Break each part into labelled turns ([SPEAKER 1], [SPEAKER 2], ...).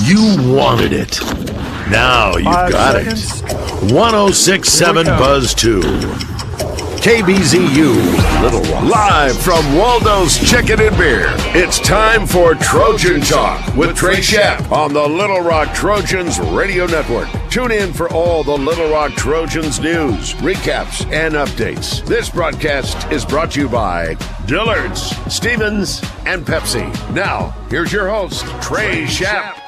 [SPEAKER 1] You wanted it. Now you've got it. 106.7 Buzz 2. KBZU, Little Rock. Live from Waldo's Chicken and Beer. It's time for Trojan Talk with Trey Schaap on the Little Rock Trojans Radio Network. Tune in for all the Little Rock Trojans news, recaps, and updates. This broadcast is brought to you by Dillard's, Stevens, and Pepsi. Now, here's your host, Trey Schaap.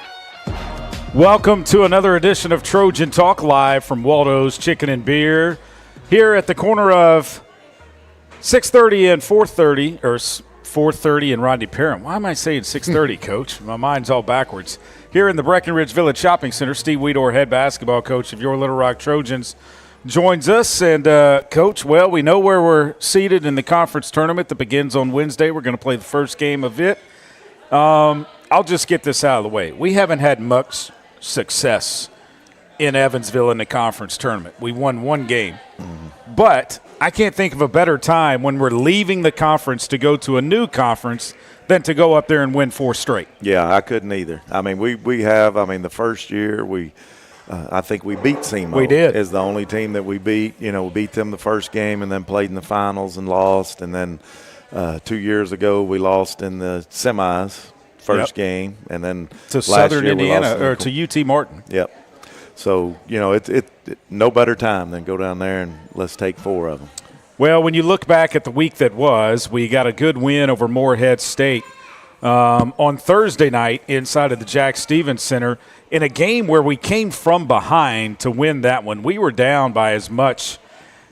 [SPEAKER 2] Welcome to another edition of Trojan Talk live from Waldo's Chicken and Beer. Here at the corner of 630 and 430, or 430 and Rodney Parham. Why am I saying 630, Coach? My mind's all backwards. Here in the Breckenridge Village Shopping Center, Steve Weedor, head basketball coach of your Little Rock Trojans, joins us. And, Coach, well, we know where we're seated in the conference tournament that begins on Wednesday. We're going to play the first game of it. I'll just get this out of the way. We haven't had much success in Evansville in the conference tournament. We won one game. But I can't think of a better time when we're leaving the conference to go to a new conference than to go up there and win 4 straight.
[SPEAKER 3] Yeah, I couldn't either. I mean, we have. I mean, the first year I think we beat SEMO.
[SPEAKER 2] We did.
[SPEAKER 3] Is the only team that we beat. You know, we beat them the first game and then played in the finals and lost. And then 2 years ago we lost in the semis, first game. And then
[SPEAKER 2] to
[SPEAKER 3] last
[SPEAKER 2] Southern
[SPEAKER 3] year
[SPEAKER 2] Indiana or to UT Martin.
[SPEAKER 3] Yep. So, you know, it no better time than go down there and let's take 4 of them.
[SPEAKER 2] Well, when you look back at the week that was, we got a good win over Morehead State on Thursday night inside of the Jack Stevens Center in a game where we came from behind to win that one. We were down by as much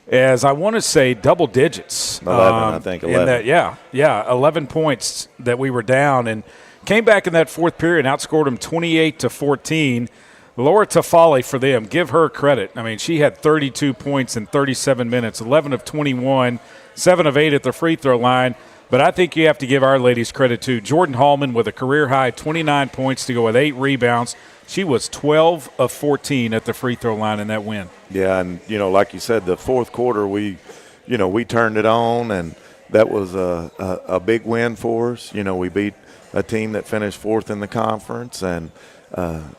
[SPEAKER 2] as, I want to say, double digits.
[SPEAKER 3] 11, I think, 11.
[SPEAKER 2] 11 points that we were down, and came back in that fourth period and outscored them 28-14. Laura Tafali for them, give her credit. I mean, she had 32 points in 37 minutes, 11 of 21, 7 of 8 at the free throw line. But I think you have to give our ladies credit too. Jordan Hallman with a career-high 29 points to go with 8 rebounds. She was 12 of 14 at the free throw line in that win.
[SPEAKER 3] Yeah, and, you know, like you said, the fourth quarter we turned it on, and that was a big win for us. You know, we beat a team that finished 4th in the conference, and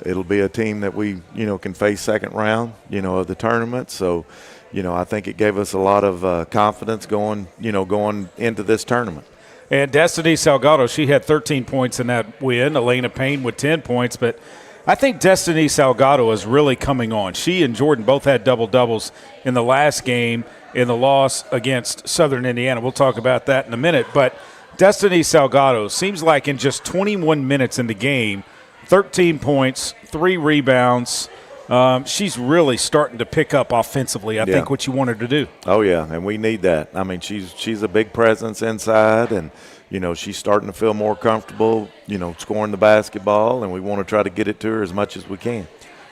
[SPEAKER 3] it'll be a team that we, can face second round, of the tournament. So, I think it gave us a lot of confidence going into this tournament.
[SPEAKER 2] And Destiny Salgado, she had 13 points in that win. Elena Payne with 10 points. But I think Destiny Salgado is really coming on. She and Jordan both had double-doubles in the last game in the loss against Southern Indiana. We'll talk about that in a minute. But Destiny Salgado seems like in just 21 minutes in the game, 13 points, 3 rebounds. She's really starting to pick up offensively, I think, what you want her to do.
[SPEAKER 3] Oh, yeah, and we need that. I mean, she's a big presence inside, and, she's starting to feel more comfortable, scoring the basketball, and we want to try to get it to her as much as we can.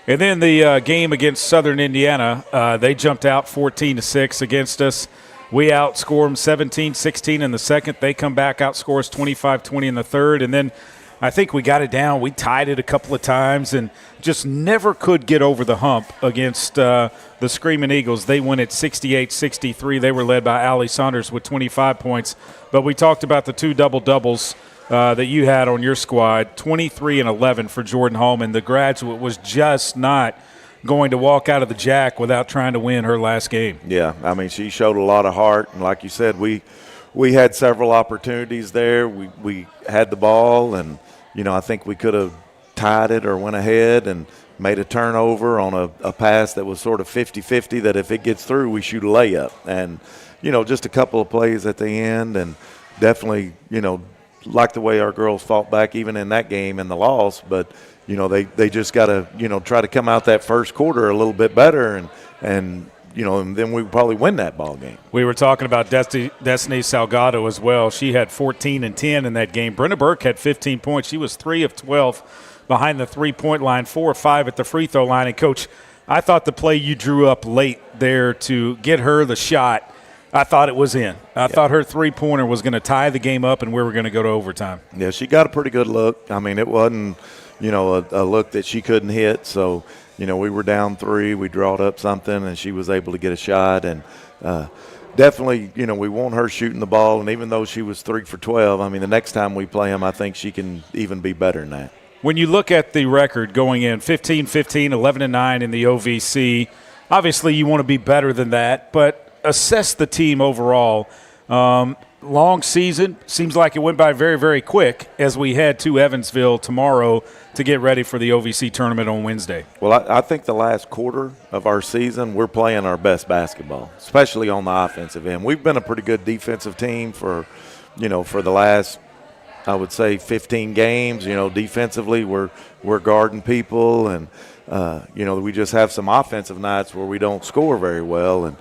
[SPEAKER 2] And then the game against Southern Indiana, they jumped out 14-6 against us. We outscore them 17-16 in the second. They come back, outscore us 25-20 in the third, and then I think we got it down. We tied it a couple of times and just never could get over the hump against the Screaming Eagles. They win at 68-63. They were led by Allie Saunders with 25 points. But we talked about the 2 double-doubles that you had on your squad, 23 and 11 for Jordan Hallman. The graduate was just not going to walk out of the Jack without trying to win her last game.
[SPEAKER 3] Yeah, I mean, she showed a lot of heart. And like you said, we had several opportunities there. We had the ball, and I think we could have tied it or went ahead and made a turnover on a pass that was sort of 50-50, that if it gets through, we shoot a layup. And, just a couple of plays at the end, and definitely, like the way our girls fought back even in that game and the loss. But, they just got to, try to come out that first quarter a little bit better, and then we probably win that ball game.
[SPEAKER 2] We were talking about Destiny Salgado as well. She had 14 and 10 in that game. Brenna Burke had 15 points. She was 3 of 12 behind the three-point line, 4 of 5 at the free throw line. And, Coach, I thought the play you drew up late there to get her the shot, I thought it was in. I thought her three-pointer was going to tie the game up and we were going to go to overtime.
[SPEAKER 3] Yeah, she got a pretty good look. I mean, it wasn't, a look that she couldn't hit. So, we were down 3. We drawed up something, and she was able to get a shot. And definitely, we want her shooting the ball. And even though she was 3 for 12, I mean, the next time we play them, I think she can even be better than that.
[SPEAKER 2] when you look at the record going in 15-15, 11-9 in the OVC, obviously you want to be better than that, but assess the team overall. Long season, seems like it went by very, very quick as we head to Evansville tomorrow to get ready for the OVC tournament on Wednesday.
[SPEAKER 3] Well, I think the last quarter of our season, we're playing our best basketball, especially on the offensive end. We've been a pretty good defensive team for the last, I would say, 15 games. Defensively, we're guarding people, and we just have some offensive nights where we don't score very well. And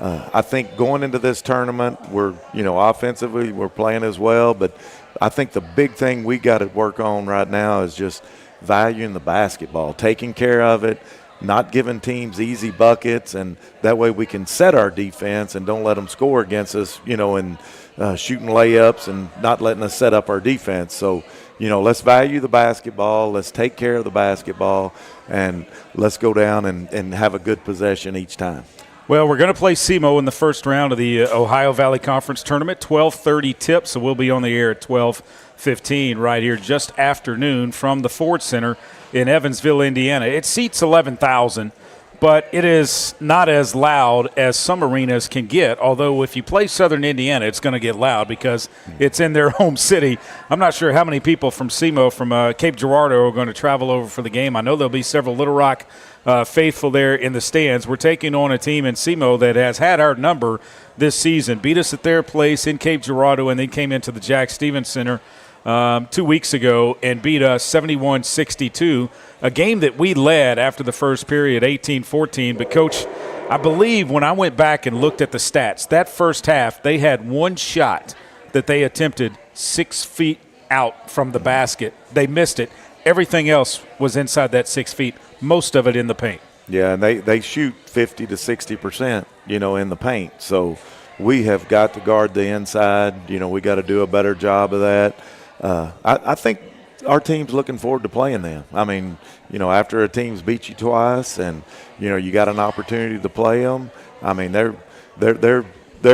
[SPEAKER 3] I think going into this tournament, we're offensively we're playing as well, but I think the big thing we got to work on right now is just valuing the basketball, taking care of it, not giving teams easy buckets, and that way we can set our defense and don't let them score against us, and shooting layups and not letting us set up our defense. So, let's value the basketball, let's take care of the basketball, and let's go down and have a good possession each time.
[SPEAKER 2] Well, we're going to play SEMO in the first round of the Ohio Valley Conference Tournament, 12:30 tip, so we'll be on the air at 12:15 right here just after noon from the Ford Center in Evansville, Indiana. It seats 11,000, but it is not as loud as some arenas can get, although if you play Southern Indiana, it's going to get loud because it's in their home city. I'm not sure how many people from SEMO, from Cape Girardeau, are going to travel over for the game. I know there'll be several Little Rock faithful there in the stands. We're taking on a team in SEMO that has had our number this season, beat us at their place in Cape Girardeau, and then came into the Jack Stevens Center 2 weeks ago and beat us 71-62, a game that we led after the first period, 18-14. But, Coach, I believe when I went back and looked at the stats, that first half they had one shot that they attempted 6 feet out from the basket. They missed it. Everything else was inside that 6 feet, most of it in the paint.
[SPEAKER 3] Yeah, and they shoot 50 to 60%, in the paint. So we have got to guard the inside. We got to do a better job of that. I think our team's looking forward to playing them. I mean, after a team's beat you twice and, you got an opportunity to play them, I mean, they're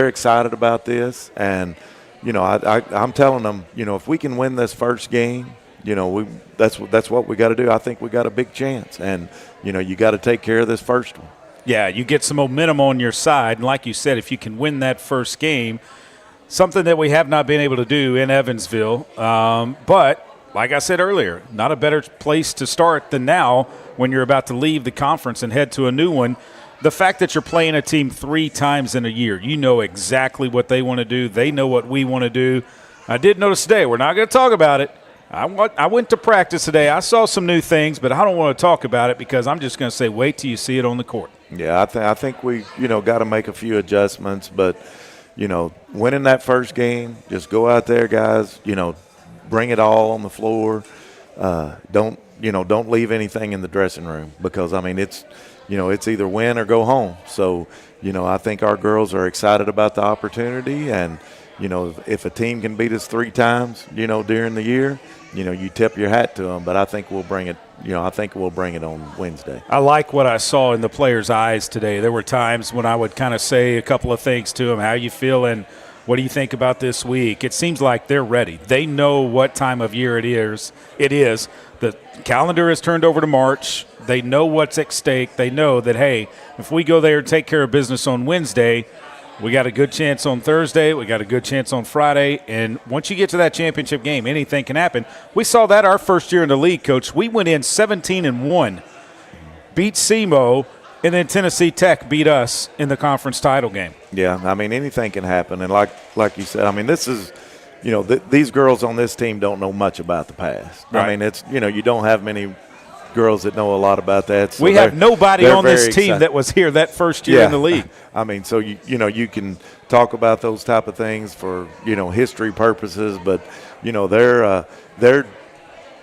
[SPEAKER 3] excited about this. And, I'm telling them, if we can win this first game, that's what we got to do. I think we got a big chance, and you got to take care of this first one.
[SPEAKER 2] Yeah, you get some momentum on your side, and like you said, if you can win that first game, something that we have not been able to do in Evansville. But like I said earlier, not a better place to start than now when you're about to leave the conference and head to a new one. The fact that you're playing a team 3 times in a year, you know exactly what they want to do. They know what we want to do. I did notice today, we're not going to talk about it. I went to practice today. I saw some new things, but I don't want to talk about it because I'm just going to say wait till you see it on the court.
[SPEAKER 3] Yeah, I think we, got to make a few adjustments. But, winning that first game, just go out there, guys, bring it all on the floor. Don't leave anything in the dressing room because, I mean, it's either win or go home. So, I think our girls are excited about the opportunity. And, if a team can beat us 3 times, during the year, you tip your hat to them. But I think we'll bring it. I think we'll bring it on Wednesday.
[SPEAKER 2] I like what I saw in the players' eyes today. There were times when I would kind of say a couple of things to them. How you feeling? What do you think about this week? It seems like they're ready. They know what time of year it is. The calendar is turned over to March. They know what's at stake. They know that, hey, if we go there and take care of business on Wednesday, we got a good chance on Thursday. We got a good chance on Friday. And once you get to that championship game, anything can happen. We saw that our first year in the league, Coach. We went in 17-1, beat SEMO, and then Tennessee Tech beat us in the conference title game.
[SPEAKER 3] Yeah, I mean, anything can happen. And like you said, I mean, this is, these girls on this team don't know much about the past.
[SPEAKER 2] Right.
[SPEAKER 3] I mean, it's, you don't have many girls that know a lot, about that. So
[SPEAKER 2] we have nobody on this team that was here that first year in the league.
[SPEAKER 3] I mean, so you can talk about those type of things for history purposes, but they're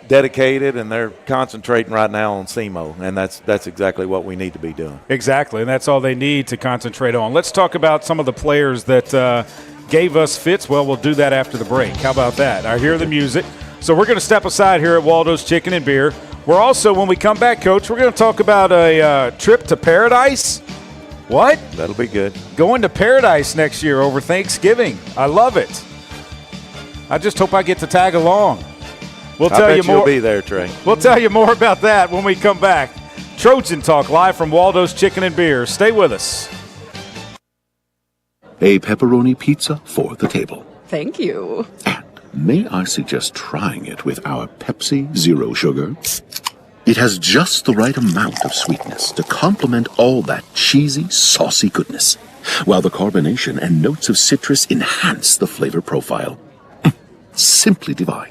[SPEAKER 3] dedicated and they're concentrating right now on SEMO, and that's exactly what we need to be doing.
[SPEAKER 2] Exactly, and that's all they need to concentrate on. Let's talk about some of the players that gave us fits. Well, we'll do that after the break. How about that? I hear the music. So we're going to step aside here at Waldo's Chicken and Beer. We're also, when we come back, Coach, we're going to talk about a trip to paradise. What?
[SPEAKER 3] That'll be good.
[SPEAKER 2] Going to paradise next year over Thanksgiving. I love it. I just hope I get to tag along. We'll We'll
[SPEAKER 3] I
[SPEAKER 2] tell
[SPEAKER 3] bet
[SPEAKER 2] you more.
[SPEAKER 3] You'll be there, Trey.
[SPEAKER 2] We'll tell you more about that when we come back. Trojan Talk live from Waldo's Chicken and Beer. Stay with us.
[SPEAKER 4] A pepperoni pizza for the table.
[SPEAKER 5] Thank you.
[SPEAKER 4] And may I suggest trying it with our Pepsi Zero Sugar? It has just the right amount of sweetness to complement all that cheesy, saucy goodness, while the carbonation and notes of citrus enhance the flavor profile. Simply divine.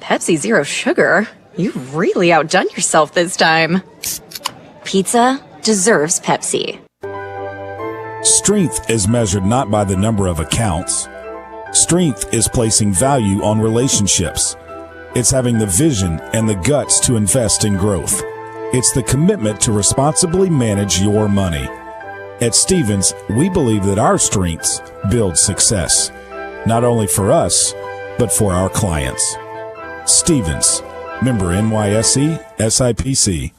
[SPEAKER 5] Pepsi Zero Sugar? You've really outdone yourself this time. Pizza deserves Pepsi.
[SPEAKER 6] Strength is measured not by the number of accounts. Strength is placing value on relationships. It's having the vision and the guts to invest in growth. It's the commitment to responsibly manage your money. At Stevens, we believe that our strengths build success, not only for us, but for our clients. Stevens, member NYSE, SIPC.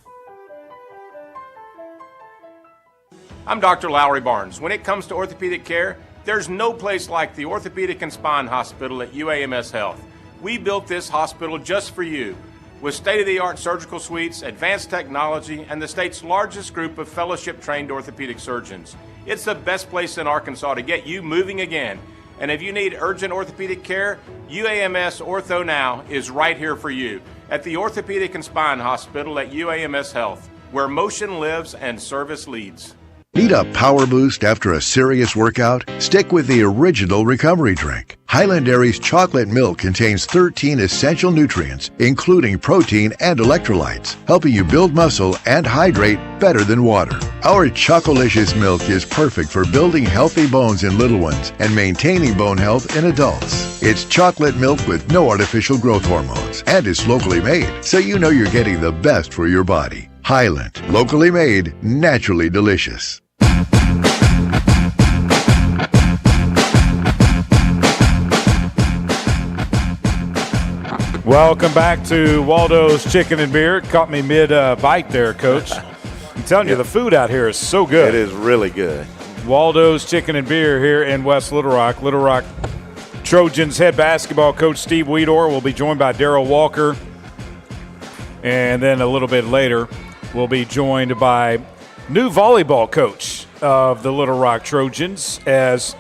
[SPEAKER 7] I'm Dr. Lowry Barnes. When it comes to orthopedic care, there's no place like the Orthopedic and Spine Hospital at UAMS Health. We built this hospital just for you, with state-of-the-art surgical suites, advanced technology, and the state's largest group of fellowship-trained orthopedic surgeons. It's the best place in Arkansas to get you moving again. And if you need urgent orthopedic care, UAMS Ortho Now is right here for you at the Orthopedic and Spine Hospital at UAMS Health, where motion lives and service leads.
[SPEAKER 8] Need a power boost after a serious workout? Stick with the original recovery drink. Highland Dairy's chocolate milk contains 13 essential nutrients, including protein and electrolytes, helping you build muscle and hydrate better than water. Our Chocolicious milk is perfect for building healthy bones in little ones and maintaining bone health in adults. It's chocolate milk with no artificial growth hormones, and it's locally made, so you know you're getting the best for your body. Highland, locally made, naturally delicious.
[SPEAKER 2] Welcome back to Waldo's Chicken and Beer. It caught me mid-bite there, Coach. I'm telling you, the food out here is so good.
[SPEAKER 3] It is really good.
[SPEAKER 2] Waldo's Chicken and Beer here in West Little Rock. Little Rock Trojans head basketball coach Steve Weedor will be joined by Darryl Walker. And then a little bit later, we'll be joined by new volleyball coach of the Little Rock Trojans, as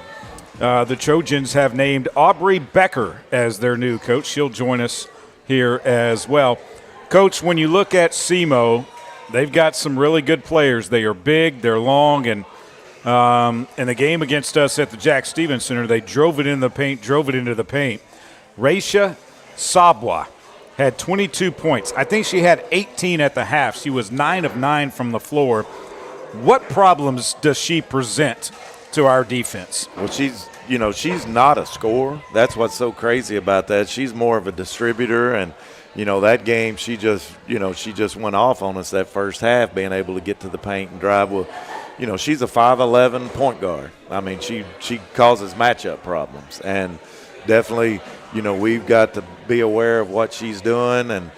[SPEAKER 2] the Trojans have named Aubrey Becker as their new coach. She'll join us here as well. Coach, when you look at SEMO, they've got some really good players. They are big, they're long, and in the game against us at the Jack Stevens Center, they drove it into the paint. Raisha Sabwa had 22 points. I think she had 18 at the half. She was 9 of 9 from the floor. What problems does she present to our defense?
[SPEAKER 3] Well, she's not a scorer. That's what's so crazy about that. She's more of a distributor, and that game she just went off on us that first half, being able to get to the paint and drive. Well, she's a 5'11" point guard. I mean, she causes matchup problems, and definitely, we've got to be aware of what she's doing, and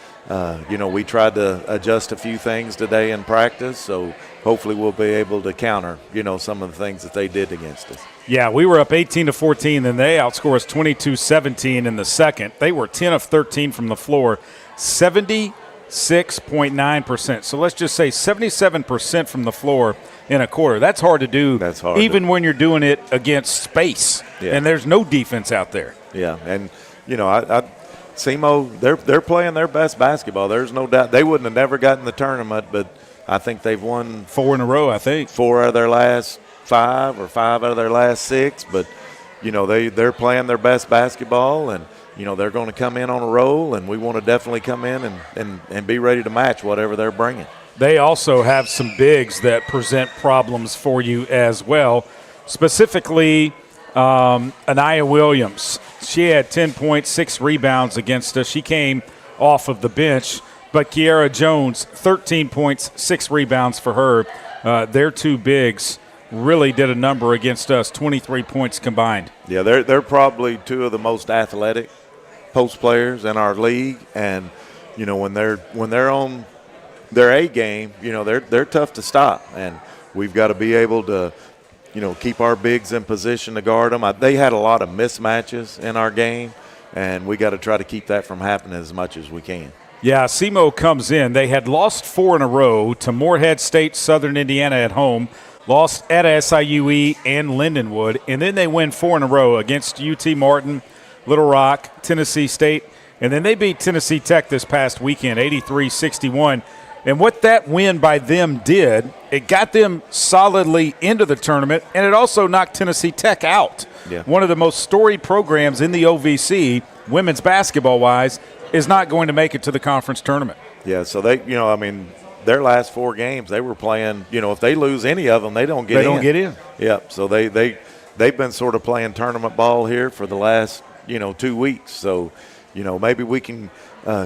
[SPEAKER 3] we tried to adjust a few things today in practice, so hopefully we'll be able to counter, some of the things that they did against us.
[SPEAKER 2] Yeah, we were up 18-14, then they outscored us 22-17 in the second. They were 10 of 13 from the floor, 76.9%. So let's just say 77% from the floor in a quarter. That's hard to do.
[SPEAKER 3] That's hard.
[SPEAKER 2] Even when you're doing it against space, and there's no defense out there.
[SPEAKER 3] Yeah, and, SEMO, they're playing their best basketball. There's no doubt. They wouldn't have never gotten the tournament, but I think they've won
[SPEAKER 2] 4 in a row, I think.
[SPEAKER 3] 4 out of their last 5 or 5 out of their last 6. But, they're playing their best basketball, and, they're going to come in on a roll, and we want to definitely come in and be ready to match whatever they're bringing.
[SPEAKER 2] They also have some bigs that present problems for you as well, specifically Anaya Williams. She had 10 points, 6 rebounds against us. She came off of the bench. But Kiara Jones, 13 points, 6 rebounds for her. Their two bigs really did a number against us, 23 points combined.
[SPEAKER 3] Yeah, they're probably 2 of the most athletic post players in our league, and when they're on their A game, they're tough to stop, and we've got to be able to keep our bigs in position to guard them. They had a lot of mismatches in our game, and we got to try to keep that from happening as much as we can.
[SPEAKER 2] Yeah, SEMO comes in. They had lost 4 in a row to Morehead State, Southern Indiana at home, lost at SIUE and Lindenwood, and then they win 4 in a row against UT Martin, Little Rock, Tennessee State, and then they beat Tennessee Tech this past weekend, 83-61. And what that win by them did, it got them solidly into the tournament, and it also knocked Tennessee Tech out.
[SPEAKER 3] Yeah.
[SPEAKER 2] One of the most storied programs in the OVC, women's basketball-wise, is not going to make it to the conference tournament.
[SPEAKER 3] Yeah, so they, their last 4 games, they were playing, if they lose any of them, they don't get in.
[SPEAKER 2] They don't get in.
[SPEAKER 3] Yeah, so they've been sort of playing tournament ball here for the last, 2 weeks. So, maybe we can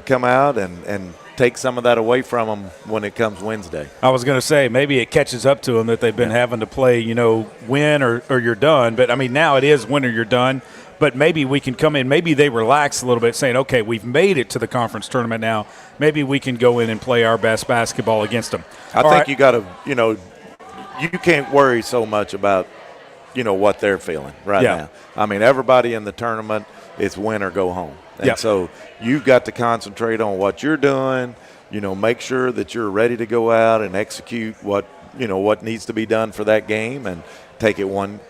[SPEAKER 3] come out and take some of that away from them when it comes Wednesday.
[SPEAKER 2] I was going to say maybe it catches up to them that they've been having to play, win or you're done. But, now it is win or you're done. But maybe we can come in. Maybe they relax a little bit saying, okay, we've made it to the conference tournament now. Maybe we can go in and play our best basketball against them.
[SPEAKER 3] I think you got to, you can't worry so much about, what they're feeling right now. Everybody in the tournament, it's win or go home. And so you've got to concentrate on what you're doing, make sure that you're ready to go out and execute what needs to be done for that game and take it one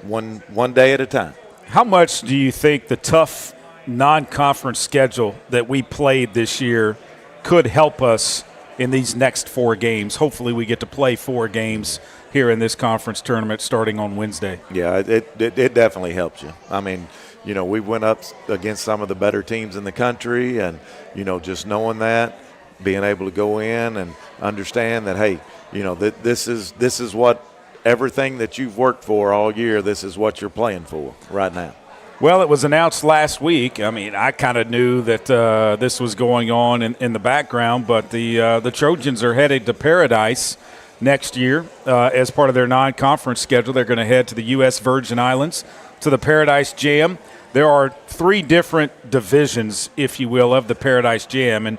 [SPEAKER 3] day at a time.
[SPEAKER 2] How much do you think the tough non-conference schedule that we played this year could help us in these next 4 games? Hopefully we get to play 4 games here in this conference tournament starting on Wednesday.
[SPEAKER 3] Yeah, it definitely helps you. We went up against some of the better teams in the country, and, just knowing that, being able to go in and understand that, hey, this is what everything that you've worked for all year, this is what you're playing for right now.
[SPEAKER 2] Well, it was announced last week. I kind of knew that this was going on in the background, but the Trojans are headed to Paradise next year as part of their non-conference schedule. They're going to head to the U.S. Virgin Islands to the Paradise Jam. There are 3 different divisions, if you will, of the Paradise Jam, and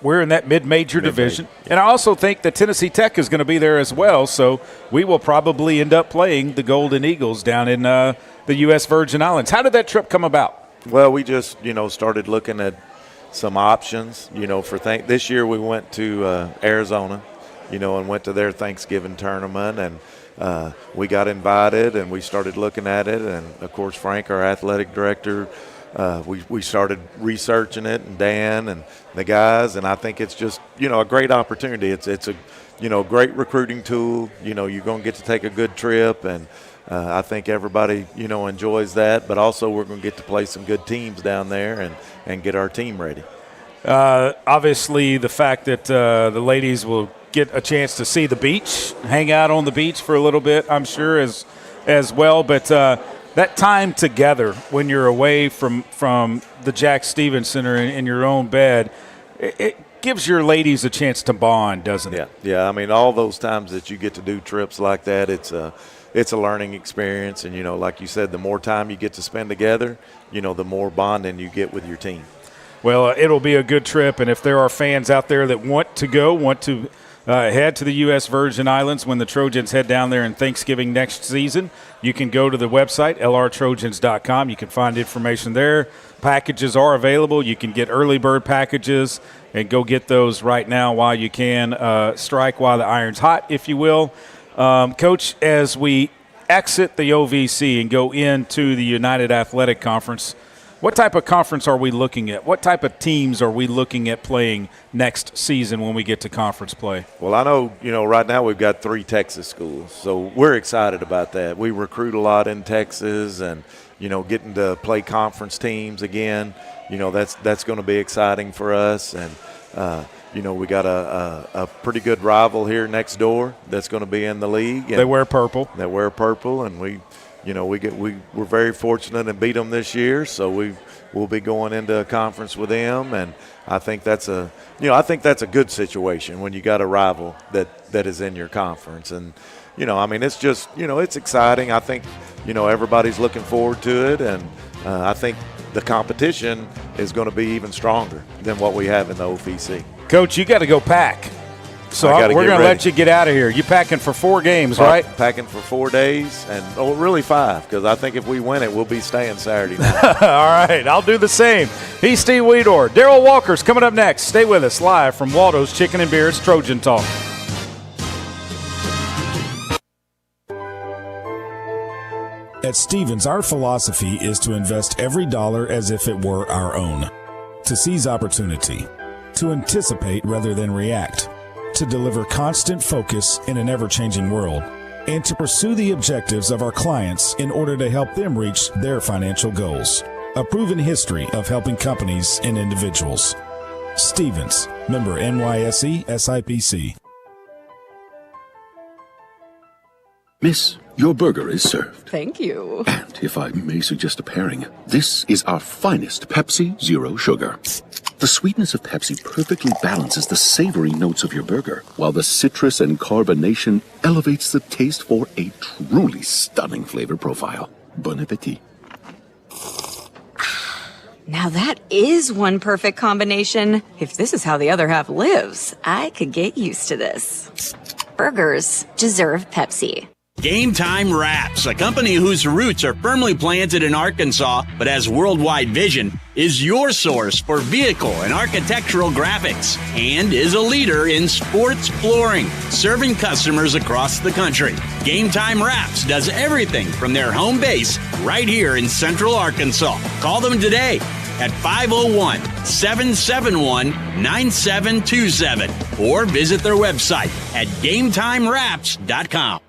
[SPEAKER 2] we're in that mid-major division. And I also think that Tennessee Tech is going to be there as well, so we will probably end up playing the Golden Eagles down in the U.S. Virgin Islands. How did that trip come about?
[SPEAKER 3] Well, we just, started looking at some options, for this year we went to Arizona, and went to their Thanksgiving tournament, and we got invited and we started looking at it. And, of course, Frank, our athletic director, we started researching it, and Dan and the guys, and I think it's just, a great opportunity. It's a, great recruiting tool. You're going to get to take a good trip, and I think everybody, enjoys that. But also we're going to get to play some good teams down there and get our team ready.
[SPEAKER 2] Obviously, the fact that the ladies will get a chance to see the beach, hang out on the beach for a little bit, I'm sure, as well. But that time together when you're away from the Jack Stevens Center in your own bed, it gives your ladies a chance to bond, doesn't it?
[SPEAKER 3] Yeah. All those times that you get to do trips like that, it's a learning experience. And, like you said, the more time you get to spend together, the more bonding you get with your team.
[SPEAKER 2] Well, it'll be a good trip, and if there are fans out there that want to head to the U.S. Virgin Islands when the Trojans head down there in Thanksgiving next season, you can go to the website, lrtrojans.com. You can find information there. Packages are available. You can get early bird packages and go get those right now while you can. Strike while the iron's hot, if you will. Coach, as we exit the OVC and go into the United Athletic Conference, what type of conference are we looking at? What type of teams are we looking at playing next season when we get to conference play?
[SPEAKER 3] Well, I know, right now we've got 3 Texas schools, so we're excited about that. We recruit a lot in Texas, and, getting to play conference teams again, that's going to be exciting for us. And, we got a pretty good rival here next door that's going to be in the league. And
[SPEAKER 2] they wear purple.
[SPEAKER 3] And we're very fortunate and beat them this year, so we'll be going into a conference with them, and I think that's a good situation when you got a rival that is in your conference. And it's just it's exciting. I think everybody's looking forward to it, and I think the competition is going to be even stronger than what we have in the OVC.
[SPEAKER 2] Coach, you got to go pack. So we're going to let you get out of here. You packing for 4 games, right?
[SPEAKER 3] Packing for 4 days, and really 5, because I think if we win it, we'll be staying Saturday night.
[SPEAKER 2] All right, I'll do the same. He's Steve Weedor. Daryl Walker's coming up next. Stay with us live from Waldo's Chicken and Beers Trojan Talk.
[SPEAKER 6] At Stevens, our philosophy is to invest every dollar as if it were our own, to seize opportunity, to anticipate rather than react, to deliver constant focus in an ever-changing world, and to pursue the objectives of our clients in order to help them reach their financial goals. A proven history of helping companies and individuals. Stevens, member NYSE SIPC.
[SPEAKER 4] Miss, your burger is served.
[SPEAKER 5] Thank you.
[SPEAKER 4] And if I may suggest a pairing, this is our finest Pepsi Zero Sugar. The sweetness of Pepsi perfectly balances the savory notes of your burger, while the citrus and carbonation elevates the taste for a truly stunning flavor profile. Bon appetit.
[SPEAKER 5] Now that is one perfect combination. If this is how the other half lives, I could get used to this. Burgers deserve Pepsi.
[SPEAKER 9] Game Time Wraps, a company whose roots are firmly planted in Arkansas but has worldwide vision, is your source for vehicle and architectural graphics and is a leader in sports flooring, serving customers across the country. Game Time Wraps does everything from their home base right here in Central Arkansas. Call them today at 501-771-9727 or visit their website at GameTimeWraps.com.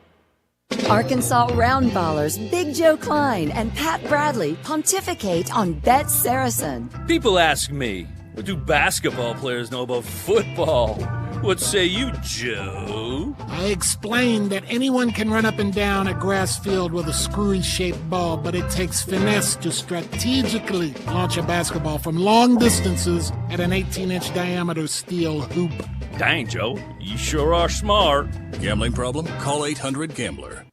[SPEAKER 10] Arkansas Roundballers Big Joe Klein and Pat Bradley pontificate on Bet Saracen.
[SPEAKER 11] People ask me, what do basketball players know about football? What say you, Joe?
[SPEAKER 12] I explained that anyone can run up and down a grass field with a screwy-shaped ball, but it takes finesse to strategically launch a basketball from long distances at an 18-inch diameter steel hoop.
[SPEAKER 11] Dang, Joe, you sure are smart.
[SPEAKER 13] Gambling problem? Call 800-GAMBLER.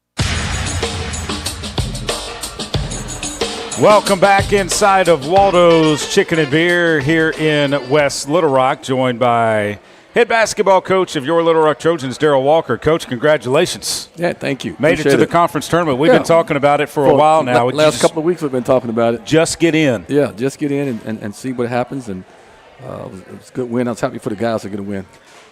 [SPEAKER 2] Welcome back inside of Waldo's Chicken and Beer here in West Little Rock, joined by head basketball coach of your Little Rock Trojans, Daryl Walker. Coach, congratulations.
[SPEAKER 14] Yeah, thank you.
[SPEAKER 2] Made it to the conference tournament. We've been talking about it for a while now.
[SPEAKER 14] Last couple of weeks we've been talking about it.
[SPEAKER 2] Just get in.
[SPEAKER 14] Yeah, just get in and see what happens. And it was a good win. I was happy for the guys to get a win.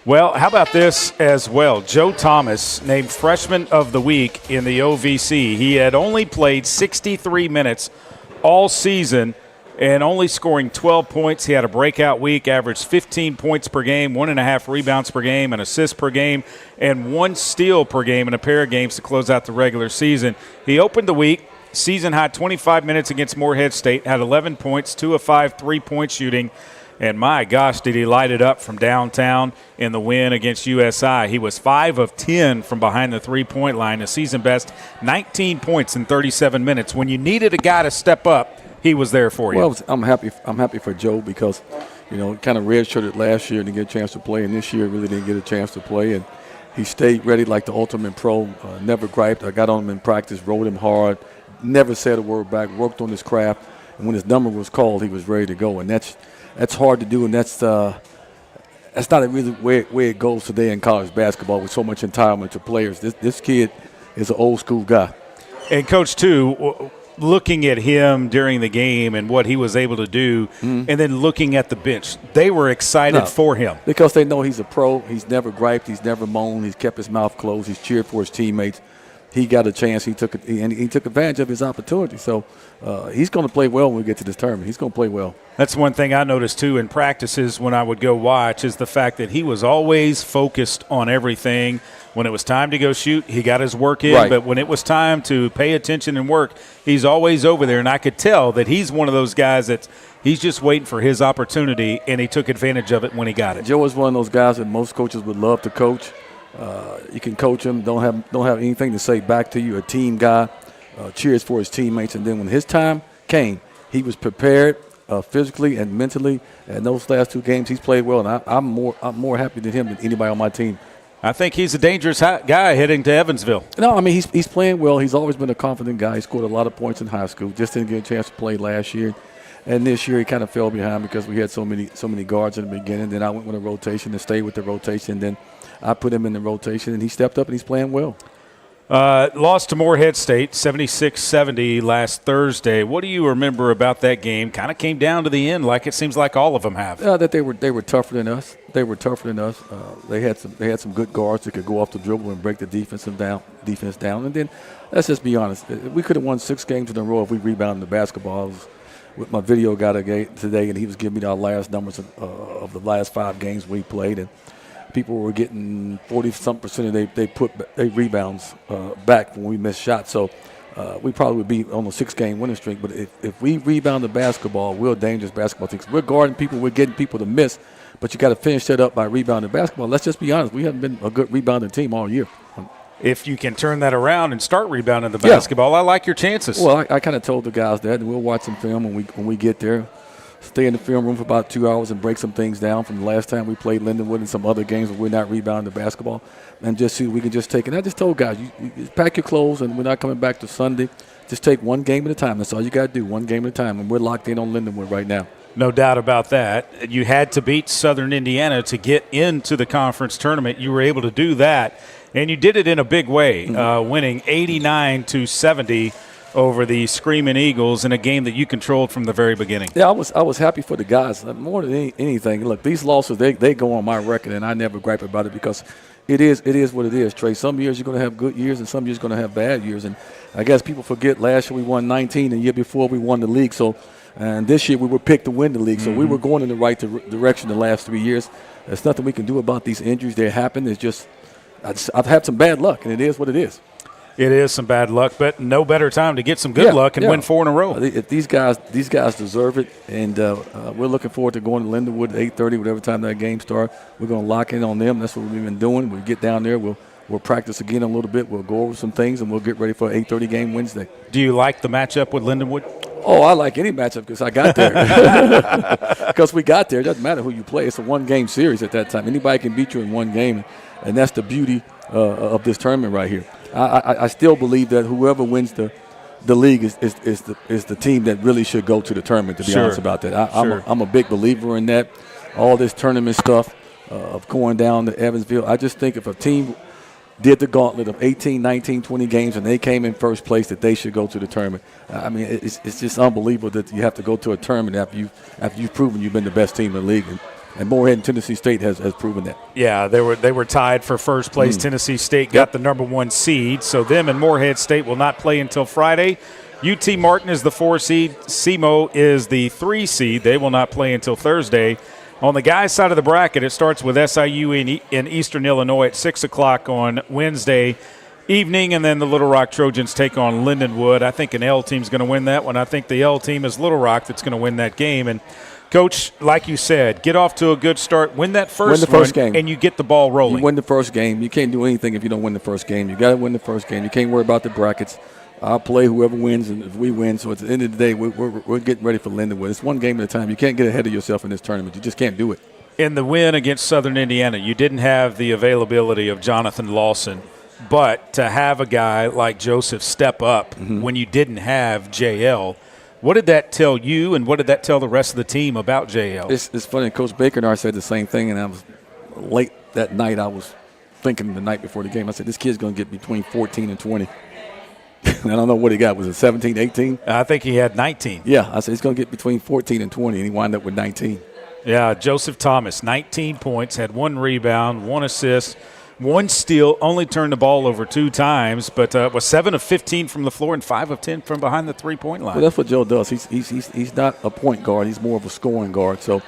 [SPEAKER 2] Well, how about this as well? Joe Thomas named Freshman of the Week in the OVC. He had only played 63 minutes all season and only scoring 12 points. He had a breakout week, averaged 15 points per game, 1.5 rebounds per game, an assist per game, and 1 steal per game in a pair of games to close out the regular season. He opened the week, season high 25 minutes against Morehead State, had 11 points, 2 of 5 3-point shooting. And my gosh, did he light it up from downtown in the win against USI. He was 5 of 10 from behind the three-point line, a season best 19 points in 37 minutes. When you needed a guy to step up, he was there for you.
[SPEAKER 14] Well, I'm happy for Joe because, kind of redshirted last year and didn't get a chance to play, and this year really didn't get a chance to play. And he stayed ready like the ultimate pro, never griped. I got on him in practice, rode him hard, never said a word back, worked on his craft. And when his number was called, he was ready to go. And that's hard to do, and that's not really where it goes today in college basketball with so much entitlement to players. This kid is an old school guy.
[SPEAKER 2] And Coach, too, looking at him during the game and what he was able to do, and then looking at the bench, they were excited for him.
[SPEAKER 14] Because they know he's a pro. He's never griped. He's never moaned. He's kept his mouth closed. He's cheered for his teammates. He got a chance. He took advantage of his opportunity. So he's going to play well when we get to this tournament. He's going to play well.
[SPEAKER 2] That's one thing I noticed, too, in practices when I would go watch is the fact that he was always focused on everything. When it was time to go shoot, he got his work in.
[SPEAKER 14] Right.
[SPEAKER 2] But when it was time to pay attention and work, he's always over there. And I could tell that he's one of those guys that he's just waiting for his opportunity, and he took advantage of it when he got it.
[SPEAKER 14] Joe is one of those guys that most coaches would love to coach. You can coach him, don't have anything to say back to you, a team guy, cheers for his teammates. And then when his time came, he was prepared physically and mentally. And those last 2 games, he's played well. And I'm more happy than him than anybody on my team.
[SPEAKER 2] I think he's a dangerous guy heading to Evansville.
[SPEAKER 14] No, I mean, he's playing well. He's always been a confident guy. He scored a lot of points in high school. Just didn't get a chance to play last year. And this year he kind of fell behind because we had so many guards in the beginning. Then I went with a rotation and stayed with the rotation. Then I put him in the rotation, and he stepped up and he's playing well.
[SPEAKER 2] Lost to Morehead State, 76-70 last Thursday. What do you remember about that game? Kind of came down to the end, like it seems like all of them have.
[SPEAKER 14] That they were tougher than us. They had some good guards that could go off the dribble and break the defense down. And then let's just be honest, we could have won 6 games in a row if we rebounded the basketball. I was with my video guy today, and he was giving me our last numbers of the last 5 games we played, and people were getting 40-some% of they rebounds back when we missed shots. So we probably would be on a 6-game winning streak. But if we rebound the basketball, we're a dangerous basketball team. We're guarding people, we're getting people to miss, but you got to finish that up by rebounding basketball. Let's just be honest, we haven't been a good rebounding team all year.
[SPEAKER 2] If you can turn that around and start rebounding the basketball, I like your chances.
[SPEAKER 14] Well, I kind of told the guys that, and we'll watch some film when we get there. Stay in the film room for about 2 hours and break some things down from the last time we played Lindenwood and some other games where we're not rebounding the basketball, and just see if we can just take it. And I just told guys, you pack your clothes, and we're not coming back to Sunday. Just take one game at a time. That's all you got to do, one game at a time, and we're locked in on Lindenwood right now.
[SPEAKER 2] No doubt about that. You had to beat Southern Indiana to get into the conference tournament. You were able to do that, and you did it in a big way, winning 89-70 over the Screaming Eagles in a game that you controlled from the very beginning.
[SPEAKER 14] Yeah, I was happy for the guys more than anything. Look, these losses they go on my record, and I never gripe about it because it is what it is. Trey, some years you're going to have good years, and some years you're going to have bad years. And I guess people forget last year we won 19, and the year before we won the league. And this year we were picked to win the league, so we were going in the right direction the last 3 years. There's nothing we can do about these injuries. They happen. It's just I've had some bad luck, and it is what it is.
[SPEAKER 2] It is some bad luck, but no better time to get some good luck and win 4 in a row.
[SPEAKER 14] These guys deserve it, and we're looking forward to going to Lindenwood at 8:30, whatever time that game starts. We're going to lock in on them. That's what we've been doing. We get down there, we'll practice again a little bit. We'll go over some things, and we'll get ready for an 8:30 game Wednesday.
[SPEAKER 2] Do you like the matchup with Lindenwood?
[SPEAKER 14] Oh, I like any matchup because I got there. Because we got there. It doesn't matter who you play. It's a one-game series at that time. Anybody can beat you in one game, and that's the beauty of this tournament right here. I still believe that whoever wins the league is the team that really should go to the tournament, to be honest about that. I'm a big believer in that. All this tournament stuff of going down to Evansville, I just think if a team did the gauntlet of 18, 19, 20 games and they came in first place, that they should go to the tournament. I mean, it's just unbelievable that you have to go to a tournament after you've proven you've been the best team in the league. And Morehead and Tennessee State has proven that.
[SPEAKER 2] Yeah, they were tied for first place. Tennessee State got the number 1 seed, so them and Morehead State will not play until Friday. UT Martin is the 4 seed. SEMO is the 3 seed. They will not play until Thursday. On the guys' side of the bracket, it starts with SIU in Eastern Illinois at 6 o'clock on Wednesday evening, and then the Little Rock Trojans take on Lindenwood. I think an L team's going to win that one. I think the L team is Little Rock that's going to win that game. And Coach, like you said, get off to a good start, win the first game, and you get the ball rolling.
[SPEAKER 14] You win the first game. You can't do anything if you don't win the first game. You got to win the first game. You can't worry about the brackets. I'll play whoever wins, and if we win. So at the end of the day, we're getting ready for Lindenwood. It's one game at a time. You can't get ahead of yourself in this tournament. You just can't do it.
[SPEAKER 2] In the win against Southern Indiana, you didn't have the availability of Jonathan Lawson, but to have a guy like Joseph step up when you didn't have JL, what did that tell you, and what did that tell the rest of the team about JL?
[SPEAKER 14] It's funny. Coach Baker and I said the same thing, and I was late that night. I was thinking the night before the game. I said, this kid's going to get between 14 and 20. I don't know what he got. Was it 17, 18?
[SPEAKER 2] I think he had 19.
[SPEAKER 14] Yeah, I said he's going to get between 14 and 20, and he wound up with 19.
[SPEAKER 2] Yeah, Joseph Thomas, 19 points, had 1 rebound, 1 assist, 1 steal, only turned the ball over 2 times, but was 7 of 15 from the floor and 5 of 10 from behind the three-point line.
[SPEAKER 14] Well, that's what Joe does. He's not a point guard. He's more of a scoring guard. So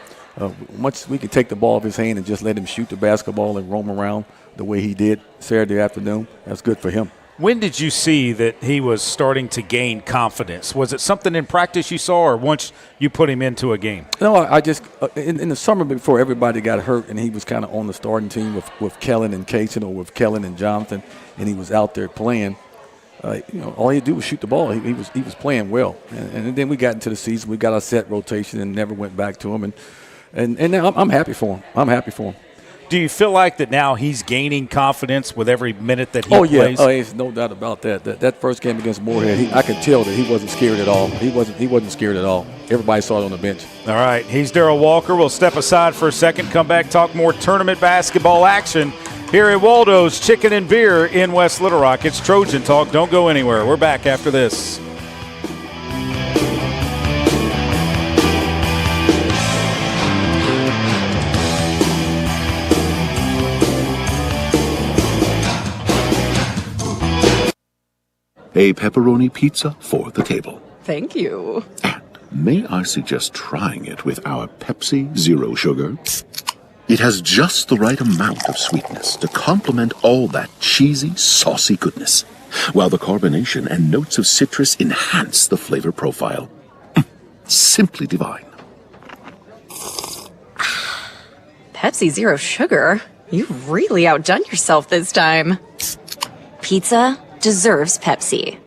[SPEAKER 14] much we can take the ball off his hand and just let him shoot the basketball and roam around the way he did Saturday afternoon. That's good for him.
[SPEAKER 2] When did you see that he was starting to gain confidence? Was it something in practice you saw, or once you put him into a game?
[SPEAKER 14] No, I just in the summer before everybody got hurt and he was kind of on the starting team with Kellen and Kaysen, or with Kellen and Jonathan, and he was out there playing. All he had to do was shoot the ball. He was playing well, and then we got into the season. We got our set rotation and never went back to him, and now I'm happy for him. I'm happy for him.
[SPEAKER 2] Do you feel like that now he's gaining confidence with every minute that he
[SPEAKER 14] plays?
[SPEAKER 2] plays?
[SPEAKER 14] Oh, there's no doubt about that. That first game against Moorhead, I could tell that he wasn't scared at all. He wasn't scared at all. Everybody saw it on the bench.
[SPEAKER 2] All right, he's Darryl Walker. We'll step aside for a second, come back, talk more tournament basketball action here at Waldo's Chicken and Beer in West Little Rock. It's Trojan Talk. Don't go anywhere. We're back after this.
[SPEAKER 4] A pepperoni pizza for the table.
[SPEAKER 5] Thank you.
[SPEAKER 4] And may I suggest trying it with our Pepsi Zero Sugar? It has just the right amount of sweetness to complement all that cheesy, saucy goodness, while the carbonation and notes of citrus enhance the flavor profile. Simply divine.
[SPEAKER 5] Pepsi Zero Sugar? You've really outdone yourself this time. Pizza deserves Pepsi.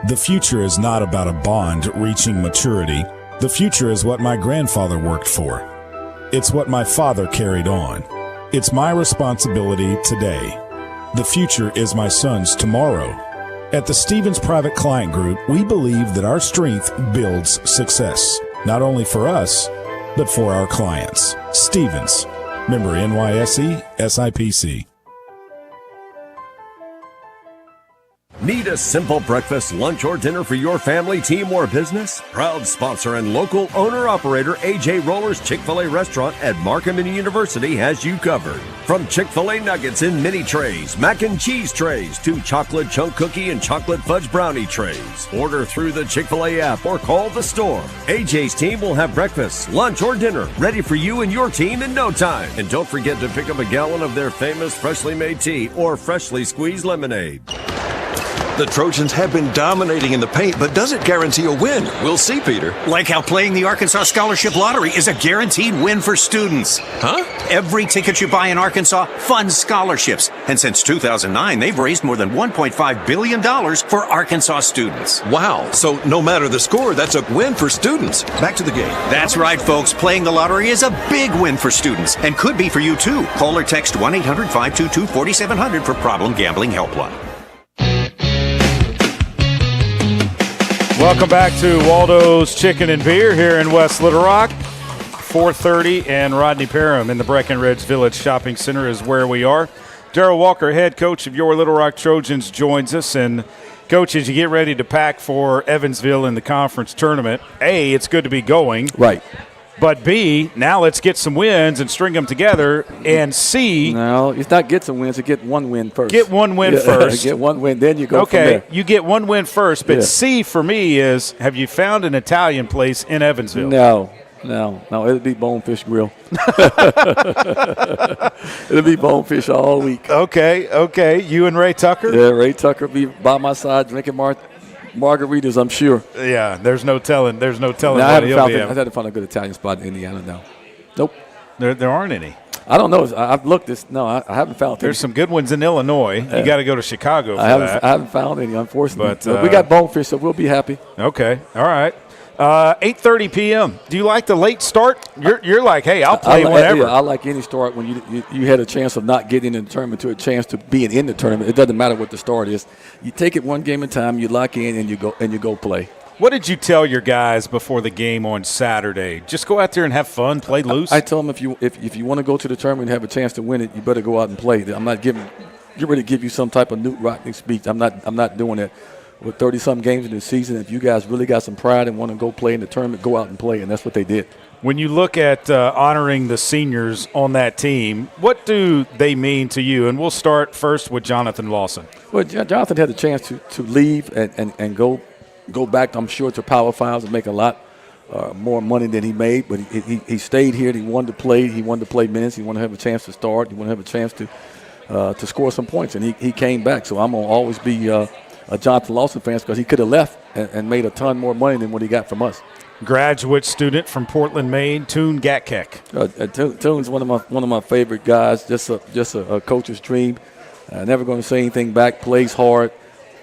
[SPEAKER 6] The future is not about a bond reaching maturity. The future is what my grandfather worked for. It's what my father carried on. It's my responsibility today. The future is my son's tomorrow. At the Stevens Private Client Group, we believe that our strength builds success, not only for us, but for our clients. Stevens, member NYSE, SIPC.
[SPEAKER 1] Need a simple breakfast, lunch, or dinner for your family, team, or business? Proud sponsor and local owner-operator A.J. Roller's Chick-fil-A restaurant at Markham and University has you covered. From Chick-fil-A nuggets in mini trays, mac and cheese trays, to chocolate chunk cookie and chocolate fudge brownie trays. Order through the Chick-fil-A app or call the store. A.J.'s team will have breakfast, lunch, or dinner ready for you and your team in no time. And don't forget to pick up a gallon of their famous freshly made tea or freshly squeezed lemonade.
[SPEAKER 15] The Trojans have been dominating in the paint, but does it guarantee a win? We'll see, Peter.
[SPEAKER 16] Like how playing the Arkansas Scholarship Lottery is a guaranteed win for students.
[SPEAKER 15] Huh?
[SPEAKER 16] Every ticket you buy in Arkansas funds scholarships. And since 2009, they've raised more than $1.5 billion for Arkansas students.
[SPEAKER 15] Wow. So no matter the score, that's a win for students. Back to the game.
[SPEAKER 16] That's right, folks. Playing the lottery is a big win for students and could be for you, too. Call or text 1-800-522-4700 for Problem Gambling Helpline.
[SPEAKER 2] Welcome back to Waldo's Chicken and Beer here in West Little Rock. 4:30 and Rodney Parham in the Breckenridge Village Shopping Center is where we are. Darryl Walker, head coach of your Little Rock Trojans, joins us. And, Coach, as you get ready to pack for Evansville in the conference tournament, A, it's good to be going.
[SPEAKER 14] Right.
[SPEAKER 2] But B, now let's get some wins and string them together. And C.
[SPEAKER 14] No, it's not get some wins. You get one win first.
[SPEAKER 2] Get one win first.
[SPEAKER 14] Get one win, then you go from there.
[SPEAKER 2] Okay, you get one win first. But C for me is, have you found an Italian place in Evansville?
[SPEAKER 14] No. It'll be Bonefish Grill. It'll be Bonefish all week.
[SPEAKER 2] Okay. You and Ray Tucker?
[SPEAKER 14] Yeah, Ray Tucker will be by my side drinking margaritas, I'm sure.
[SPEAKER 2] Yeah, there's no telling.
[SPEAKER 14] I had to find a good Italian spot in Indiana now. Nope.
[SPEAKER 2] There aren't any.
[SPEAKER 14] I don't know. I've looked. I haven't found any.
[SPEAKER 2] There's some good ones in Illinois. You got to go to Chicago for that.
[SPEAKER 14] I haven't found any, unfortunately.
[SPEAKER 2] But
[SPEAKER 14] we got Bonefish, so we'll be happy.
[SPEAKER 2] Okay. All right. 8:30 p.m. Do you like the late start? You're like, hey, I'll play whenever.
[SPEAKER 14] Yeah, I like any start when you had a chance of not getting in the tournament to a chance to being in the tournament. It doesn't matter what the start is. You take it one game at a time. You lock in and you go play.
[SPEAKER 2] What did you tell your guys before the game on Saturday? Just go out there and have fun, play loose.
[SPEAKER 14] I told them if you want to go to the tournament and have a chance to win it, you better go out and play. I'm not get ready to give you some type of Newt Rockney speech. I'm not doing that. With 30-some games in the season, if you guys really got some pride and want to go play in the tournament, go out and play, and that's what they did.
[SPEAKER 2] When you look at honoring the seniors on that team, what do they mean to you? And we'll start first with Jonathan Lawson.
[SPEAKER 14] Well, Jonathan had a chance to leave and go back, I'm sure, to Power Fives and make a lot more money than he made. But he stayed here. And he wanted to play. He wanted to play minutes. He wanted to have a chance to start. He wanted to have a chance to score some points. And he came back. So I'm going to always be a Jonathan Lawson fan because he could have left and made a ton more money than what he got from us.
[SPEAKER 2] Graduate student from Portland, Maine, Toon Gatkek.
[SPEAKER 14] Toon's one of my favorite guys. Just a coach's dream. Never going to say anything back. Plays hard.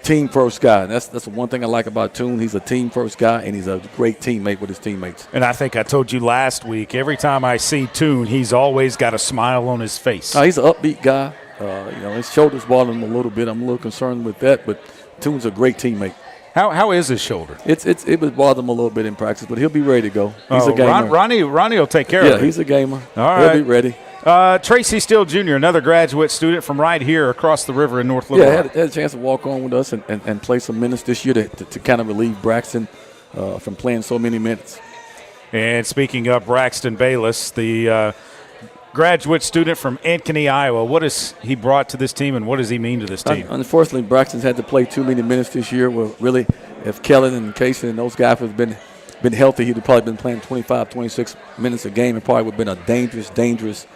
[SPEAKER 14] team first guy. That's the one thing I like about Toon. He's a team first guy, and he's a great teammate with his teammates.
[SPEAKER 2] And I think I told you last week, every time I see Toon, he's always got a smile on his face.
[SPEAKER 14] He's an upbeat guy. His shoulders bother him a little bit. I'm a little concerned with that, but Toon's a great teammate.
[SPEAKER 2] How is his shoulder?
[SPEAKER 14] It was bothering him a little bit in practice, but he'll be ready to go. He's a gamer.
[SPEAKER 2] Ronnie will take care of it.
[SPEAKER 14] Yeah, he's a gamer.
[SPEAKER 2] All right.
[SPEAKER 14] He'll be ready.
[SPEAKER 2] Tracy Steele Jr., another graduate student from right here across the river in North Little Rock.
[SPEAKER 14] Had a chance to walk on with us and play some minutes this year to kind of relieve Braxton from playing so many minutes.
[SPEAKER 2] And speaking of Braxton Bayless, the graduate student from Ankeny, Iowa, what has he brought to this team and what does he mean to this team?
[SPEAKER 14] Unfortunately, Braxton's had to play too many minutes this year. Well, really, if Kellen and Casey and those guys have been healthy, he'd have probably been playing 25, 26 minutes a game and probably would have been a dangerous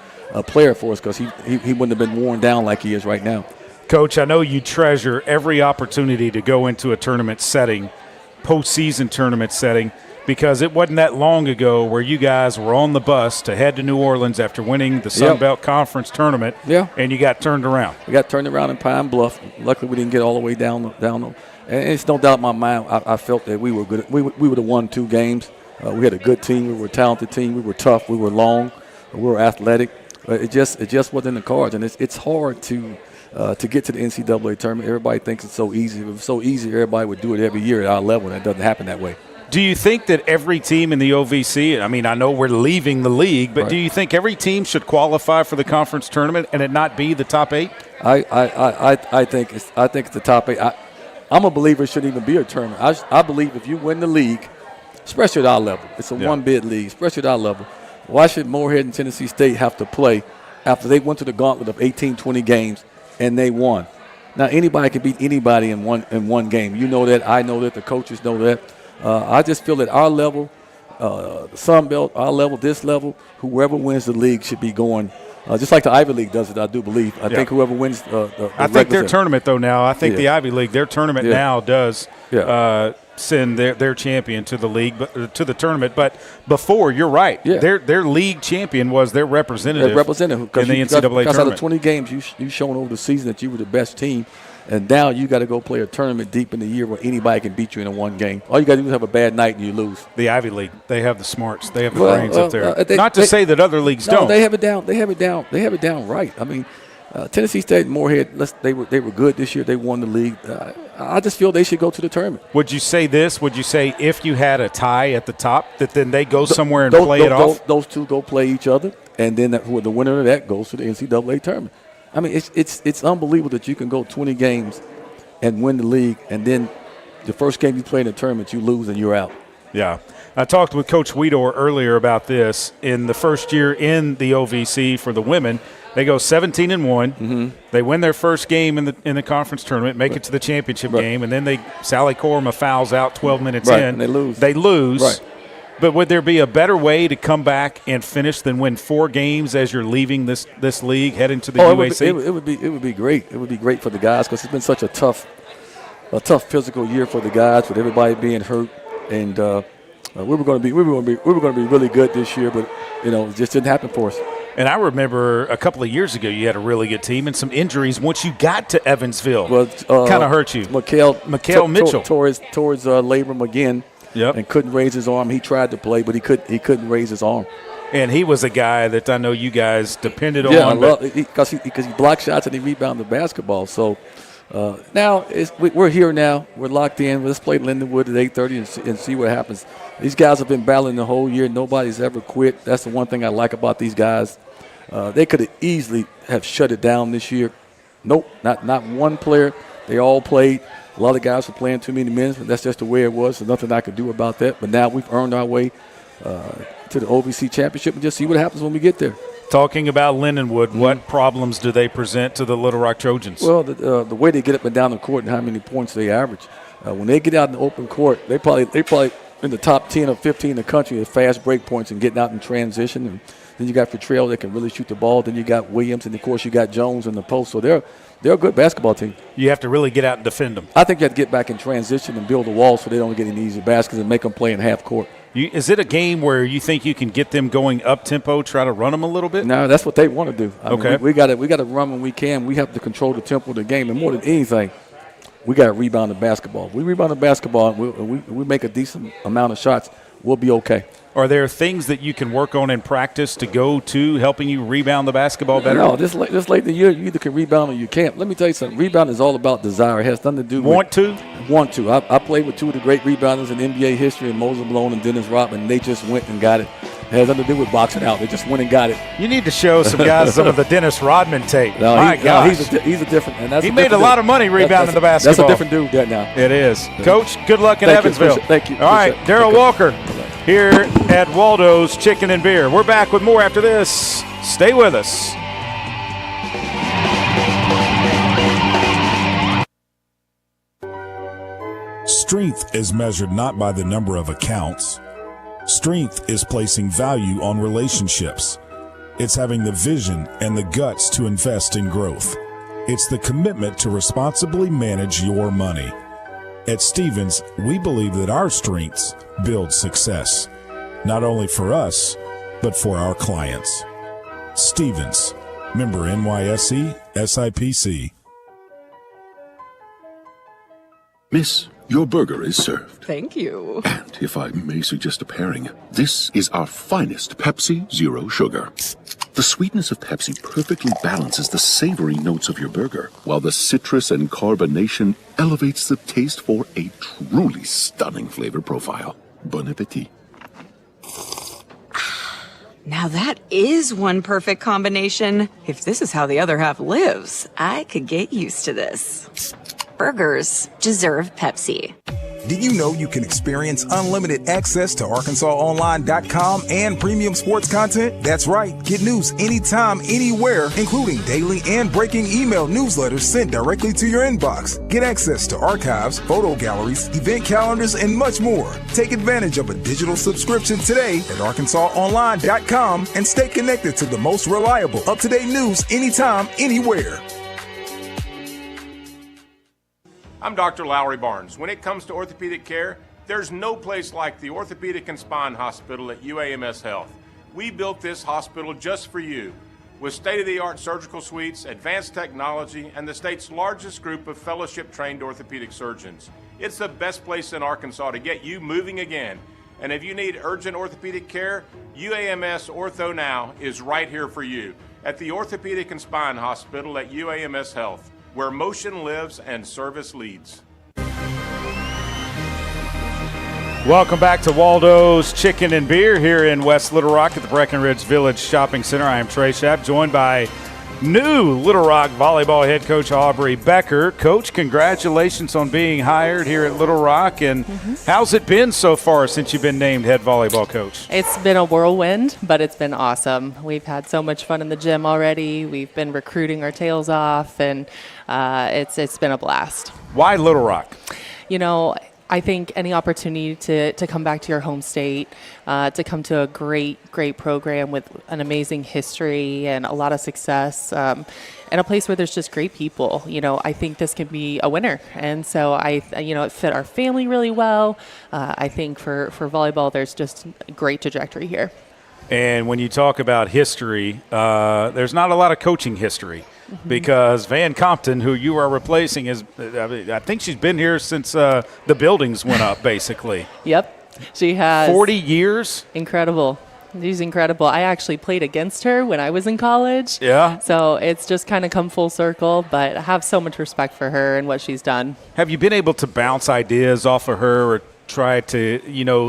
[SPEAKER 14] player for us because he wouldn't have been worn down like he is right now.
[SPEAKER 2] Coach, I know you treasure every opportunity to go into a tournament setting, postseason tournament setting, because it wasn't that long ago where you guys were on the bus to head to New Orleans after winning the Sun Belt Conference tournament, and you got turned around.
[SPEAKER 14] We got turned around in Pine Bluff. Luckily, we didn't get all the way down. And it's no doubt in my mind, I felt that we were good. We would have won 2 games. We had a good team. We were a talented team. We were tough. We were long. We were athletic. But it just wasn't in the cards, and it's hard to get to the NCAA tournament. Everybody thinks it's so easy. If it was so easy, everybody would do it every year at our level, and it doesn't happen that way.
[SPEAKER 2] Do you think that every team in the OVC, I mean, I know we're leaving the league, but do you think every team should qualify for the conference tournament and it not be the top 8?
[SPEAKER 14] I think it's the top 8. I'm a believer it shouldn't even be a tournament. I believe if you win the league, especially at our level, it's a one-bid league, especially at our level, why should Morehead and Tennessee State have to play after they went to the gauntlet of 18, 20 games and they won? Now, anybody can beat anybody in one game. You know that. I know that. The coaches know that. I just feel that our level, the Sun Belt, our level, this level, whoever wins the league should be going just like the Ivy League does it, I do believe. I think whoever wins
[SPEAKER 2] I think their tournament, though, now, I think the Ivy League, their tournament now does send their champion to the league, to the tournament. But before, you're right. Their league champion was their representative, in the NCAA tournament.
[SPEAKER 14] Because out of 20 games, you've shown over the season that you were the best team. And now you got to go play a tournament deep in the year where anybody can beat you in one game. All you got to do is have a bad night and you lose.
[SPEAKER 2] The Ivy League, they have the smarts. They have the brains up there. Not to say that other leagues don't.
[SPEAKER 14] They have it down. They have it down right. I mean, Tennessee State and Morehead, they were good this year. They won the league. I just feel they should go to the tournament.
[SPEAKER 2] Would you say this? Would you say if you had a tie at the top, that then they go somewhere and play it off?
[SPEAKER 14] Those two go play each other, and then the winner of that goes to the NCAA tournament. I mean, it's unbelievable that you can go 20 games and win the league, and then the first game you play in the tournament, you lose and you're out.
[SPEAKER 2] Yeah. I talked with Coach Weedor earlier about this. In the first year in the OVC for the women, they go 17-1. Mm-hmm. They win their first game in the conference tournament, make it to the championship game, and then Sally Korma fouls out 12 minutes in.
[SPEAKER 14] And they lose.
[SPEAKER 2] Right. But would there be a better way to come back and finish than win 4 games as you're leaving this league, heading to the UAC?
[SPEAKER 14] It would be great. It would be great for the guys because it's been such a tough physical year for the guys with everybody being hurt, and we were going to be really good this year, but it just didn't happen for us.
[SPEAKER 2] And I remember a couple of years ago you had a really good team and some injuries once you got to Evansville. Kind of hurt you.
[SPEAKER 14] Mikhail
[SPEAKER 2] Mitchell
[SPEAKER 14] tore his labrum again.
[SPEAKER 2] Yep.
[SPEAKER 14] And couldn't raise his arm. He tried to play, but he couldn't raise his arm.
[SPEAKER 2] And he was a guy that I know you guys depended on.
[SPEAKER 14] Yeah, because he blocked shots and he rebounded the basketball. So now we're here now. We're locked in. Let's play Lindenwood at 8:30 and see what happens. These guys have been battling the whole year. Nobody's ever quit. That's the one thing I like about these guys. They could have easily have shut it down this year. Nope, not one player. They all played. A lot of guys were playing too many minutes, but that's just the way it was. There's nothing I could do about that. But now we've earned our way to the OVC championship and just see what happens when we get there.
[SPEAKER 2] Talking about Lindenwood, what problems do they present to the Little Rock Trojans?
[SPEAKER 14] Well, the way they get up and down the court and how many points they average. When they get out in the open court, they probably in the top 10 or 15 in the country at fast break points and getting out in transition. And then you got Futrell that can really shoot the ball. Then you got Williams, and of course you got Jones in the post. So they're a good basketball team.
[SPEAKER 2] You have to really get out and defend them.
[SPEAKER 14] I think you have to get back in transition and build a wall so they don't get any easy baskets and make them play in half court.
[SPEAKER 2] Is it a game where you think you can get them going up tempo, try to run them a little bit?
[SPEAKER 14] No, that's what they want to do.
[SPEAKER 2] I mean,
[SPEAKER 14] we got to run when we can. We have to control the tempo of the game, and more than anything, we got to rebound the basketball. If we rebound the basketball and we make a decent amount of shots, we'll be okay.
[SPEAKER 2] Are there things that you can work on in practice to go to helping you rebound the basketball better?
[SPEAKER 14] No, this late in the year, you either can rebound or you can't. Let me tell you something. Rebound is all about desire. It has nothing to do with
[SPEAKER 2] want to.
[SPEAKER 14] I played with two of the great rebounders in NBA history, Moses Malone and Dennis Rodman. They just went and got it. It has nothing to do with boxing out. They just went and got it.
[SPEAKER 2] You need to show some guys some of the Dennis Rodman tape.
[SPEAKER 14] No,
[SPEAKER 2] My gosh.
[SPEAKER 14] He's a different. And that's
[SPEAKER 2] he made a lot of money rebounding the basketball.
[SPEAKER 14] That's a different dude that now.
[SPEAKER 2] It is. Coach, good luck in Evansville.
[SPEAKER 14] Thank you.
[SPEAKER 2] All right, Daryl Walker here at Waldo's Chicken and Beer. We're back with more after this. Stay with us.
[SPEAKER 6] Strength is measured not by the number of accounts. Strength is placing value on relationships. It's having the vision and the guts to invest in growth. It's the commitment to responsibly manage your money. At Stevens, we believe that our strengths build success, not only for us, but for our clients. Stevens, member NYSE, SIPC.
[SPEAKER 4] Miss, your burger is served.
[SPEAKER 5] Thank you.
[SPEAKER 4] And if I may suggest a pairing, this is our finest Pepsi Zero Sugar. The sweetness of Pepsi perfectly balances the savory notes of your burger, while the citrus and carbonation elevates the taste for a truly stunning flavor profile. Bon appetit.
[SPEAKER 5] Now that is one perfect combination. If this is how the other half lives, I could get used to this. Burgers deserve Pepsi.
[SPEAKER 17] Did you know you can experience unlimited access to ArkansasOnline.com and premium sports content? That's right. Get news anytime, anywhere, including daily and breaking email newsletters sent directly to your inbox. Get access to archives, photo galleries, event calendars, and much more. Take advantage of a digital subscription today at ArkansasOnline.com and stay connected to the most reliable, up-to-date news anytime, anywhere.
[SPEAKER 7] I'm Dr. Lowry Barnes. When it comes to orthopedic care, there's no place like the Orthopedic and Spine Hospital at UAMS Health. We built this hospital just for you, with state-of-the-art surgical suites, advanced technology, and the state's largest group of fellowship-trained orthopedic surgeons. It's the best place in Arkansas to get you moving again. And if you need urgent orthopedic care, UAMS Ortho Now is right here for you at the Orthopedic and Spine Hospital at UAMS Health, where motion lives and service leads.
[SPEAKER 2] Welcome back to Waldo's Chicken and Beer here in West Little Rock at the Breckenridge Village Shopping Center. I am Trey Schaap, joined by new Little Rock volleyball head coach Aubrey Becker. Coach, congratulations on being hired here at Little Rock. And how's it been so far since you've been named head volleyball coach?
[SPEAKER 18] It's been a whirlwind, but it's been awesome. We've had so much fun in the gym already. We've been recruiting our tails off, and it's been a blast.
[SPEAKER 2] Why Little Rock?
[SPEAKER 18] You know, I think any opportunity to come back to your home state, to come to a great program with an amazing history and a lot of success, and a place where there's just great people, you know, I think this can be a winner. And so it fit our family really well. I think for volleyball, there's just a great trajectory here.
[SPEAKER 2] And when you talk about history, there's not a lot of coaching history. Because Van Compton, who you are replacing, I think she's been here since the buildings went up, basically.
[SPEAKER 18] Yep, she has.
[SPEAKER 2] 40 years?
[SPEAKER 18] Incredible. She's incredible. I actually played against her when I was in college.
[SPEAKER 2] Yeah.
[SPEAKER 18] So it's just kind of come full circle, but I have so much respect for her and what she's done.
[SPEAKER 2] Have you been able to bounce ideas off of her or try to,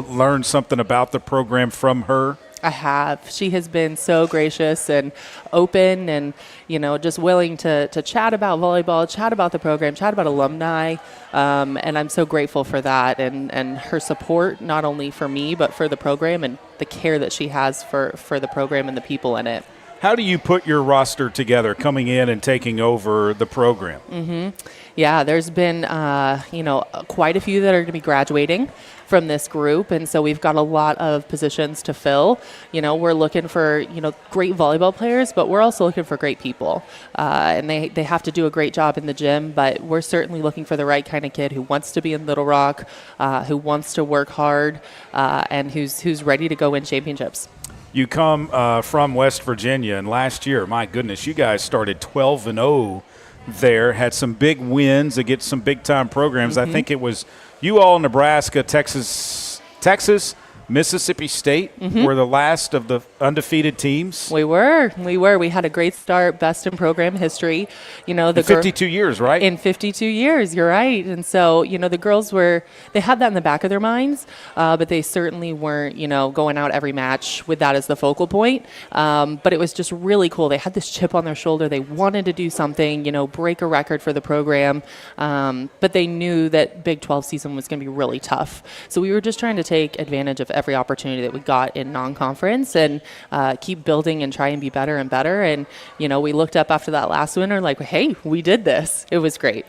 [SPEAKER 2] learn something about the program from her?
[SPEAKER 18] I have. She has been so gracious and open and, just willing to chat about volleyball, chat about the program, chat about alumni. And I'm so grateful for that and her support, not only for me, but for the program and the care that she has for the program and the people in it.
[SPEAKER 2] How do you put your roster together coming in and taking over the program?
[SPEAKER 18] Yeah, there's been, quite a few that are going to be graduating from this group. And so we've got a lot of positions to fill. We're looking for, great volleyball players, but we're also looking for great people. And they have to do a great job in the gym, but we're certainly looking for the right kind of kid who wants to be in Little Rock, who wants to work hard, and who's ready to go win championships.
[SPEAKER 2] You come from West Virginia, and last year, my goodness, you guys started 12-0 there, had some big wins against some big-time programs. I think it was you all, Nebraska, Texas, Mississippi State were the last of the undefeated teams.
[SPEAKER 18] We were. We had a great start, best in program history.
[SPEAKER 2] In 52 years, right?
[SPEAKER 18] In 52 years, you're right. And so, the girls they had that in the back of their minds, but they certainly weren't, going out every match with that as the focal point. But it was just really cool. They had this chip on their shoulder. They wanted to do something, break a record for the program. But they knew that Big 12 season was going to be really tough. So we were just trying to take advantage of every opportunity that we got in non-conference and keep building and try and be better and better. And, we looked up after that last winter like, hey, we did this. It was great.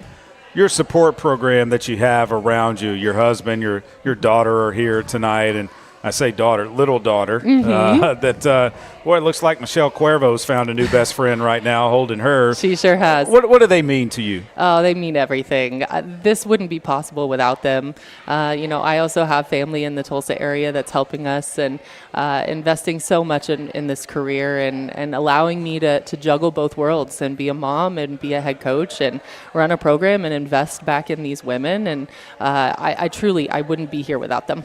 [SPEAKER 2] Your support program that you have around you, your husband, your daughter are here tonight, and I say daughter, little daughter, it looks like Michelle Cuervo's found a new best friend right now holding her.
[SPEAKER 18] She sure has.
[SPEAKER 2] What do they mean to you?
[SPEAKER 18] Oh, they mean everything. This wouldn't be possible without them. I also have family in the Tulsa area that's helping us and investing so much in this career and allowing me to juggle both worlds and be a mom and be a head coach and run a program and invest back in these women. And I wouldn't be here without them.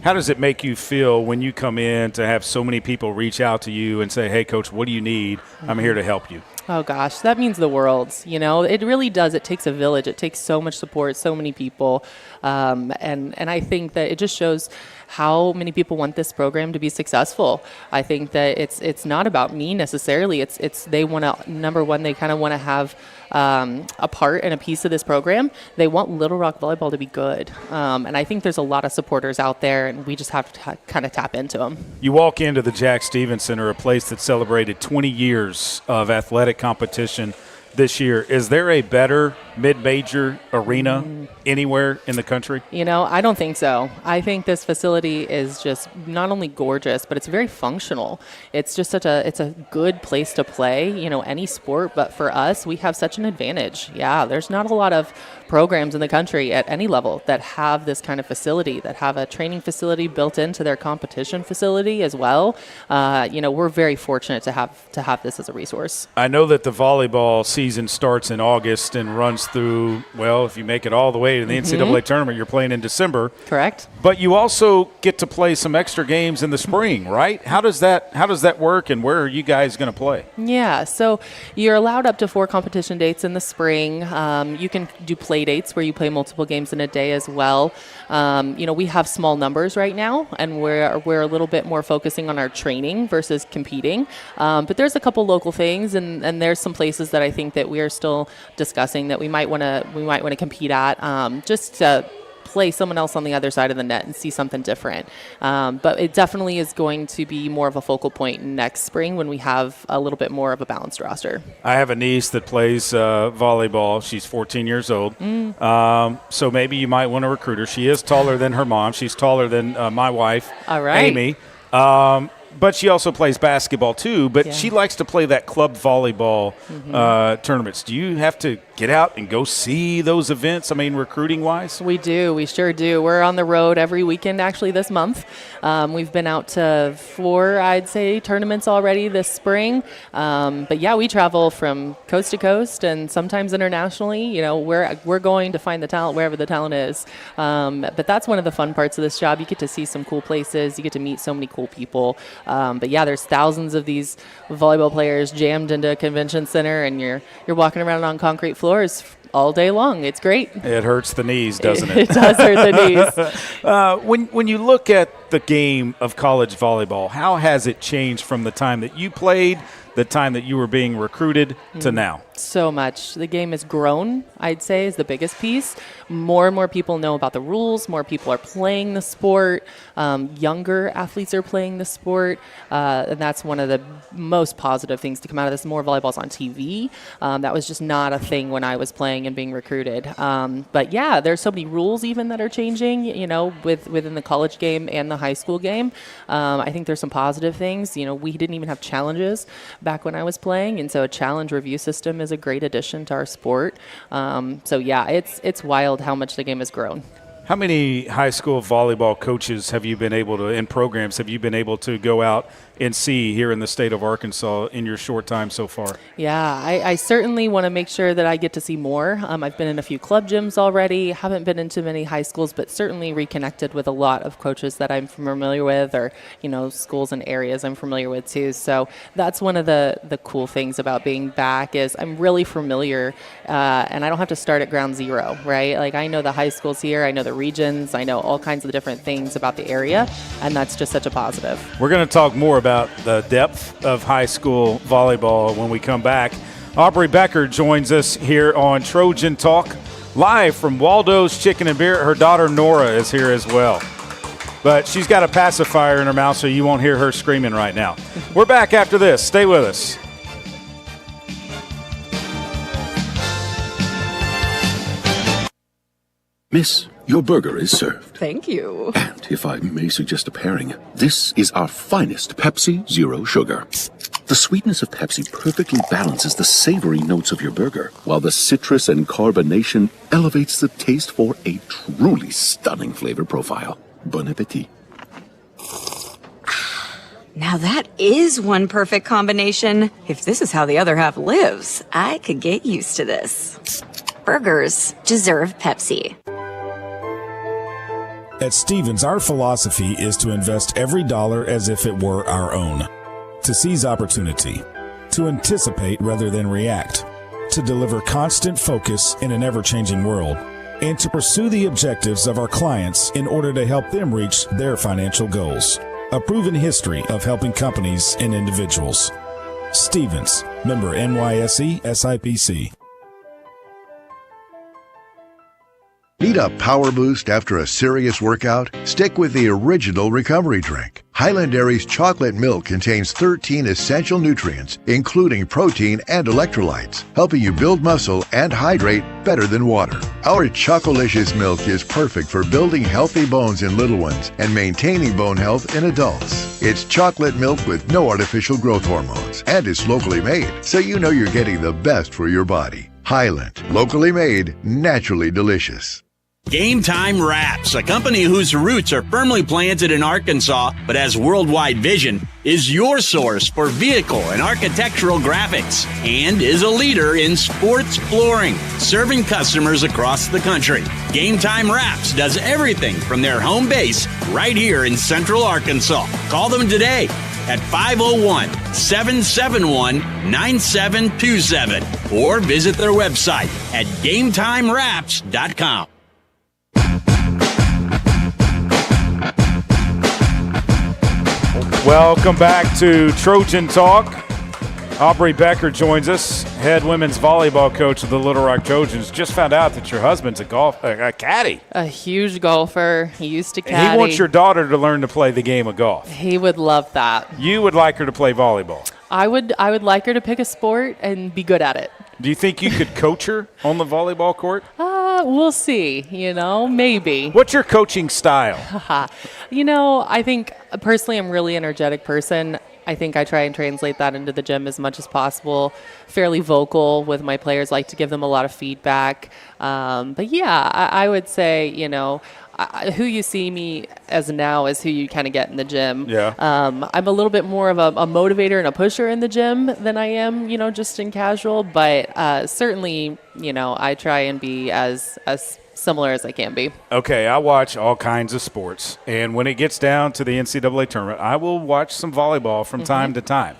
[SPEAKER 2] How does it make you feel when you come in to have so many people reach out to you and say, hey, Coach, what do you need? I'm here to help you.
[SPEAKER 18] Oh, gosh, that means the world. It really does. It takes a village. It takes so much support, so many people. And I think that it just shows how many people want this program to be successful. I think that it's not about me necessarily. It's they want to, number one, they kind of want to have a part and a piece of this program. They want Little Rock volleyball to be good. And I think there's a lot of supporters out there, and we just have to kind of tap into them.
[SPEAKER 2] You walk into the Jack Stevens Center, a place that celebrated 20 years of athletic competition this year. Is there a better mid-major arena anywhere in the country?
[SPEAKER 18] I don't think so. I think this facility is just not only gorgeous, but it's very functional. It's just it's a good place to play, any sport. But for us, we have such an advantage. Yeah, there's not a lot of programs in the country at any level that have this kind of facility, that have a training facility built into their competition facility as well. We're very fortunate to have this as a resource.
[SPEAKER 2] I know that the volleyball season starts in August and runs through, if you make it all the way to the NCAA tournament, you're playing in December.
[SPEAKER 18] Correct.
[SPEAKER 2] But you also get to play some extra games in the spring, right? How does that work, and where are you guys going to play?
[SPEAKER 18] Yeah, so you're allowed up to 4 competition dates in the spring. You can do play dates where you play multiple games in a day as well. We have small numbers right now, and we're a little bit more focusing on our training versus competing. But there's a couple local things, and there's some places that I think that we are still discussing that we might want to compete at, just to play someone else on the other side of the net and see something different. But it definitely is going to be more of a focal point next spring when we have a little bit more of a balanced roster.
[SPEAKER 2] I have a niece that plays volleyball. She's 14 years old. So maybe you might want to recruit her. She is taller than her mom. She's taller than my wife,
[SPEAKER 18] all right,
[SPEAKER 2] Amy. But she also plays basketball too, but she likes to play that club volleyball tournaments. Do you have to get out and go see those events, recruiting-wise?
[SPEAKER 18] We do. We sure do. We're on the road every weekend, actually, this month. We've been out to 4, I'd say, tournaments already this spring. But, yeah, we travel from coast to coast and sometimes internationally. We're going to find the talent wherever the talent is. But that's one of the fun parts of this job. You get to see some cool places. You get to meet so many cool people. But, yeah, there's thousands of these volleyball players jammed into a convention center, and you're walking around on concrete floors all day long. It's great.
[SPEAKER 2] It hurts the knees, doesn't it?
[SPEAKER 18] It does hurt the
[SPEAKER 2] knees. When you look at the game of college volleyball, how has it changed from the time that you played, the time that you were being recruited, to now?
[SPEAKER 18] So much. The game has grown, I'd say, is the biggest piece. More and more people know about the rules. More people are playing the sport. Younger athletes are playing the sport. And that's one of the most positive things to come out of this. More volleyball's on TV. That was just not a thing when I was playing and being recruited. But, yeah, there's so many rules even that are changing, within the college game and the high school game. I think there's some positive things. We didn't even have challenges back when I was playing. And so a challenge review system is a great addition to our sport. So yeah, it's wild how much the game has grown.
[SPEAKER 2] How many high school volleyball coaches have you been able to, in programs, have you been able to go out and see here in the state of Arkansas in your short time so far?
[SPEAKER 18] Yeah, I certainly want to make sure that I get to see more. I've been in a few club gyms already, haven't been into many high schools, but certainly reconnected with a lot of coaches that I'm familiar with, or, schools and areas I'm familiar with too. So that's one of the cool things about being back is I'm really familiar, and I don't have to start at ground zero, right? Like, I know the high schools here, I know the regions, I know all kinds of different things about the area, and that's just such a positive.
[SPEAKER 2] We're going to talk more about the depth of high school volleyball when we come back. Aubrey Becker joins us here on Trojan Talk, live from Waldo's Chicken and Beer. Her daughter Nora is here as well, but she's got a pacifier in her mouth, so you won't hear her screaming right now. We're back after this. Stay with us.
[SPEAKER 4] Miss, your burger is served.
[SPEAKER 5] Thank you.
[SPEAKER 4] And if I may suggest a pairing, this is our finest Pepsi Zero Sugar. The sweetness of Pepsi perfectly balances the savory notes of your burger, while the citrus and carbonation elevates the taste for a truly stunning flavor profile. Bon appetit.
[SPEAKER 5] Now that is one perfect combination. If this is how the other half lives, I could get used to this. Burgers deserve Pepsi.
[SPEAKER 6] At Stevens, our philosophy is to invest every dollar as if it were our own, to seize opportunity, to anticipate rather than react, to deliver constant focus in an ever-changing world, and to pursue the objectives of our clients in order to help them reach their financial goals. A proven history of helping companies and individuals. Stevens, member NYSE SIPC.
[SPEAKER 8] Need a power boost after a serious workout? Stick with the original recovery drink. Highland Dairy's chocolate milk contains 13 essential nutrients, including protein and electrolytes, helping you build muscle and hydrate better than water. Our Chocolicious milk is perfect for building healthy bones in little ones and maintaining bone health in adults. It's chocolate milk with no artificial growth hormones, and it's locally made, so you know you're getting the best for your body. Highland, locally made, naturally delicious.
[SPEAKER 9] Game Time Wraps, a company whose roots are firmly planted in Arkansas but has worldwide vision, is your source for vehicle and architectural graphics and is a leader in sports flooring, serving customers across the country. Game Time Wraps does everything from their home base right here in Central Arkansas. Call them today at 501-771-9727 or visit their website at GameTimeWraps.com.
[SPEAKER 2] Welcome back to Trojan Talk. Aubrey Becker joins us, head women's volleyball coach of the Little Rock Trojans. Just found out that your husband's a caddy.
[SPEAKER 18] A huge golfer. He used to caddy.
[SPEAKER 2] And he wants your daughter to learn to play the game of golf.
[SPEAKER 18] He would love that.
[SPEAKER 2] You would like her to play volleyball.
[SPEAKER 18] I would like her to pick a sport and be good at it.
[SPEAKER 2] Do you think you could coach her on the volleyball court?
[SPEAKER 18] We'll see, maybe.
[SPEAKER 2] What's your coaching style?
[SPEAKER 18] I think personally I'm a really energetic person. I think I try and translate that into the gym as much as possible. Fairly vocal with my players, like to give them a lot of feedback. But yeah, I would say, who you see me as now is who you kind of get in the gym.
[SPEAKER 2] Yeah.
[SPEAKER 18] I'm a little bit more of a motivator and a pusher in the gym than I am, just in casual. But certainly, I try and be as similar as I can be.
[SPEAKER 2] Okay, I watch all kinds of sports, and when it gets down to the NCAA tournament, I will watch some volleyball from time to time.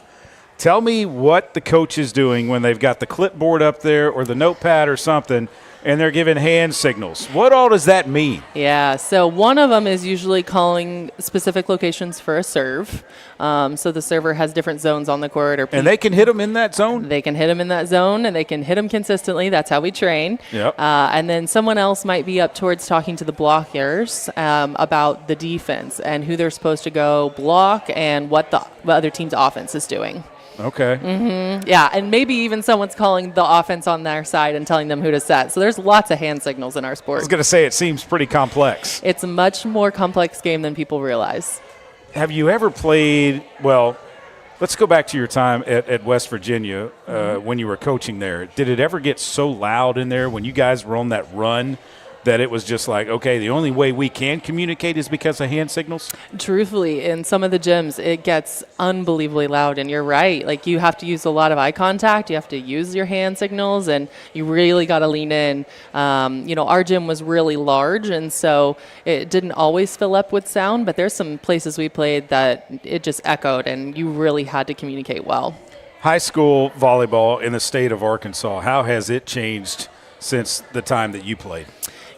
[SPEAKER 2] Tell me what the coach is doing when they've got the clipboard up there or the notepad or something, and they're giving hand signals. What all does that mean?
[SPEAKER 18] Yeah, so one of them is usually calling specific locations for a serve. So the server has different zones on the court.
[SPEAKER 2] And they can hit them in that zone?
[SPEAKER 18] They can hit them in that zone, and they can hit them consistently. That's how we train.
[SPEAKER 2] Yep.
[SPEAKER 18] And then someone else might be up towards talking to the blockers about the defense and who they're supposed to go block and what the other team's offense is doing.
[SPEAKER 2] Okay.
[SPEAKER 18] Mm-hmm. Yeah, and maybe even someone's calling the offense on their side and telling them who to set. So there's lots of hand signals in our sport.
[SPEAKER 2] I was going to say, it seems pretty complex.
[SPEAKER 18] It's a much more complex game than people realize.
[SPEAKER 2] Have you ever played, let's go back to your time at West Virginia when you were coaching there. Did it ever get so loud in there when you guys were on that run that it was just like, okay, the only way we can communicate is because of hand signals?
[SPEAKER 18] Truthfully, in some of the gyms, it gets unbelievably loud, and you're right. Like, you have to use a lot of eye contact. You have to use your hand signals, and you really got to lean in. Our gym was really large, and so it didn't always fill up with sound, but there's some places we played that it just echoed, and you really had to communicate well.
[SPEAKER 2] High school volleyball in the state of Arkansas, how has it changed since the time that you played?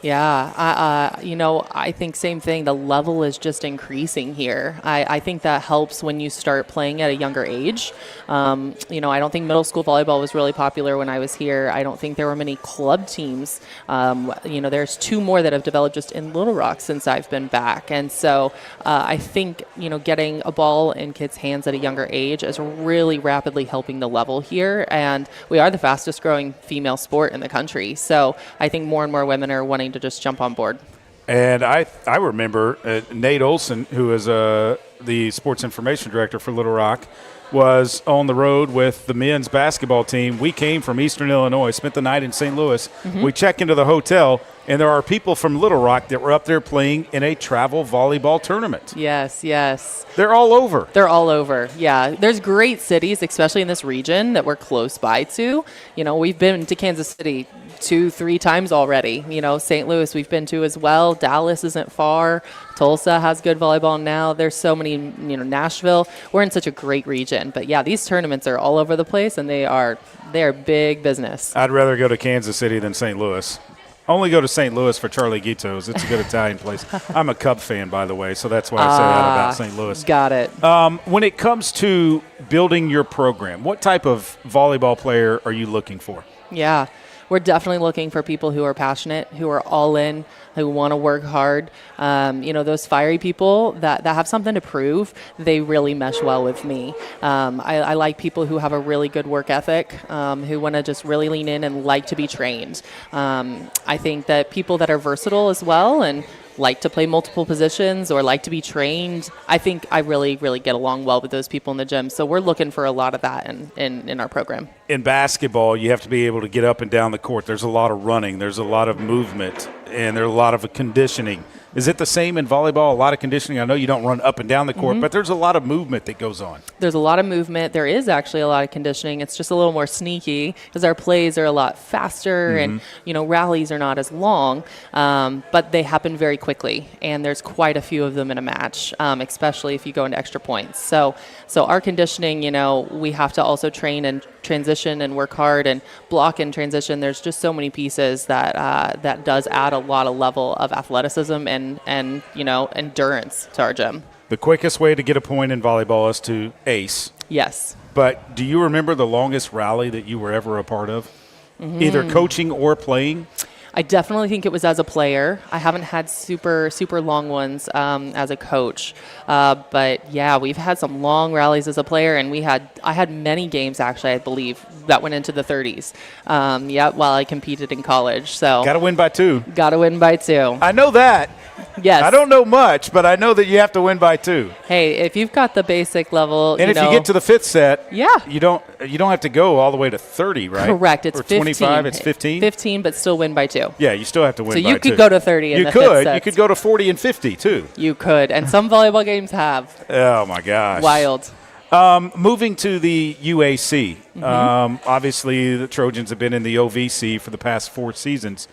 [SPEAKER 18] Yeah, I think same thing. The level is just increasing here. I think that helps when you start playing at a younger age. I don't think middle school volleyball was really popular when I was here. I don't think there were many club teams. There's 2 more that have developed just in Little Rock since I've been back. And so I think, getting a ball in kids' hands at a younger age is really rapidly helping the level here. And we are the fastest growing female sport in the country. So I think more and more women are wanting to just jump on board.
[SPEAKER 2] And I remember Nate Olson, who is the sports information director for Little Rock, was on the road with the men's basketball team. We came from Eastern Illinois, spent the night in St. Louis. Mm-hmm. We check into the hotel, and there are people from Little Rock that were up there playing in a travel volleyball tournament.
[SPEAKER 18] Yes.
[SPEAKER 2] They're all over.
[SPEAKER 18] Yeah. There's great cities, especially in this region, that we're close by to. We've been to Kansas City 2-3 times already. St. Louis we've been to as well. Dallas isn't far. Tulsa has good volleyball now. There's so many, Nashville. We're in such a great region. But yeah, these tournaments are all over the place, and they are big business.
[SPEAKER 2] I'd rather go to Kansas City than St. Louis. Only go to St. Louis for Charlie Guito's. It's a good Italian place. I'm a Cub fan, by the way, so that's why I say that about St. Louis.
[SPEAKER 18] Got it.
[SPEAKER 2] When it comes to building your program, what type of volleyball player are you looking for?
[SPEAKER 18] Yeah. We're definitely looking for people who are passionate, who are all in, who want to work hard. Those fiery people that have something to prove, they really mesh well with me. I like people who have a really good work ethic, who want to just really lean in and like to be trained. I think that people that are versatile as well and like to play multiple positions or like to be trained, I think I really, really get along well with those people in the gym. So we're looking for a lot of that in our program.
[SPEAKER 2] In basketball, you have to be able to get up and down the court. There's a lot of running. There's a lot of movement, and there's a lot of conditioning. Is it the same in volleyball, a lot of conditioning? I know you don't run up and down the court, but there's a lot of movement that goes on.
[SPEAKER 18] There's a lot of movement. There is actually a lot of conditioning. It's just a little more sneaky because our plays are a lot faster and, rallies are not as long, but they happen very quickly. And there's quite a few of them in a match, especially if you go into extra points. So our conditioning, we have to also train and transition and work hard and block and transition. There's just so many pieces that does add a lot of level of athleticism and endurance to our gym.
[SPEAKER 2] The quickest way to get a point in volleyball is to ace.
[SPEAKER 18] Yes.
[SPEAKER 2] But do you remember the longest rally that you were ever a part of? Mm-hmm. Either coaching or playing?
[SPEAKER 18] I definitely think it was as a player. I haven't had super long ones as a coach. But yeah, we've had some long rallies as a player, and I had many games actually, I believe, that went into the 30s. While I competed in college. So
[SPEAKER 2] got to win by 2.
[SPEAKER 18] Got to win by 2.
[SPEAKER 2] I know that.
[SPEAKER 18] Yes.
[SPEAKER 2] I don't know much, but I know that you have to win by 2.
[SPEAKER 18] Hey, if you've got the basic level,
[SPEAKER 2] and if you get to the 5th set,
[SPEAKER 18] yeah,
[SPEAKER 2] you don't have to go all the way to 30, right?
[SPEAKER 18] Correct. It's
[SPEAKER 2] or
[SPEAKER 18] 15.
[SPEAKER 2] 25. It's 15.
[SPEAKER 18] 15, but still win by 2.
[SPEAKER 2] Yeah, you still have to win by 2.
[SPEAKER 18] So you could go to 30 in the 5th set.
[SPEAKER 2] You could go to 40 and 50 too.
[SPEAKER 18] You could, and some volleyball games have.
[SPEAKER 2] Oh my gosh.
[SPEAKER 18] Wild.
[SPEAKER 2] Moving to the UAC. Obviously, the Trojans have been in the OVC for the past 4 seasons.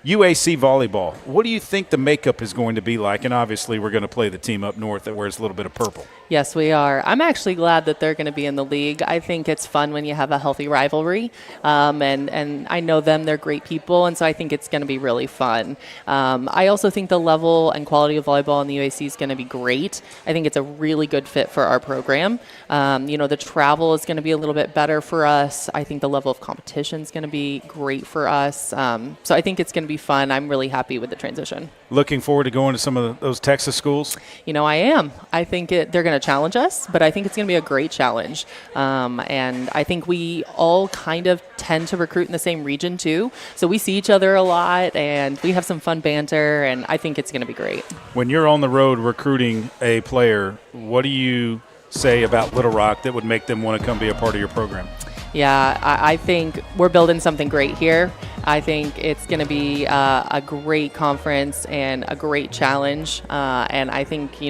[SPEAKER 2] UAC volleyball, what do you think the makeup is going to be like? And obviously, we're going to play the team up north that wears a little bit of purple.
[SPEAKER 18] Yes, we are. I'm actually glad that they're going to be in the league. I think it's fun when you have a healthy rivalry. And I know them. They're great people. And so I think it's going to be really fun. I also think the level and quality of volleyball in the UAC is going to be great. I think it's a really good fit for our program. The travel is going to be a little bit better for us. I think the level of competition is going to be great for us. So I think it's going to be fun. I'm really happy with the transition.
[SPEAKER 2] Looking forward to going to some of those Texas schools?
[SPEAKER 18] I am. I think they're going to challenge us, but I think it's going to be a great challenge. And I think we all kind of tend to recruit in the same region too. So we see each other a lot and we have some fun banter, and I think it's going to be great.
[SPEAKER 2] When you're on the road recruiting a player, what do you say about Little Rock that would make them want to come be a part of your program?
[SPEAKER 18] Yeah, I think we're building something great here. I think it's going to be a great conference and a great challenge. And I think,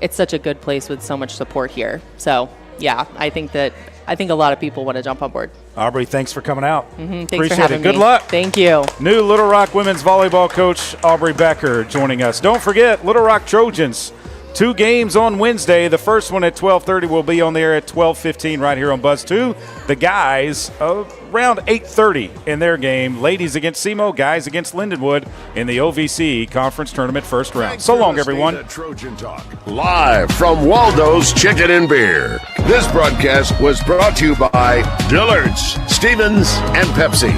[SPEAKER 18] it's such a good place with so much support here. So, yeah, I think a lot of people want to jump on board.
[SPEAKER 2] Aubrey, thanks for coming out.
[SPEAKER 18] Thanks
[SPEAKER 2] Appreciate
[SPEAKER 18] for having
[SPEAKER 2] it. Good
[SPEAKER 18] me.
[SPEAKER 2] luck.
[SPEAKER 18] Thank you.
[SPEAKER 2] New Little Rock women's volleyball coach Aubrey Becker joining us. Don't forget, Little Rock Trojans, 2 games on Wednesday. The first one at 12:30 will be on the air at 12:15 right here on Buzz 2. The guys around 8:30 in their game. Ladies against SEMO, guys against Lindenwood in the OVC Conference Tournament first round. So long, everyone.
[SPEAKER 1] Trojan Talk, live from Waldo's Chicken and Beer. This broadcast was brought to you by Dillard's, Stevens, and Pepsi.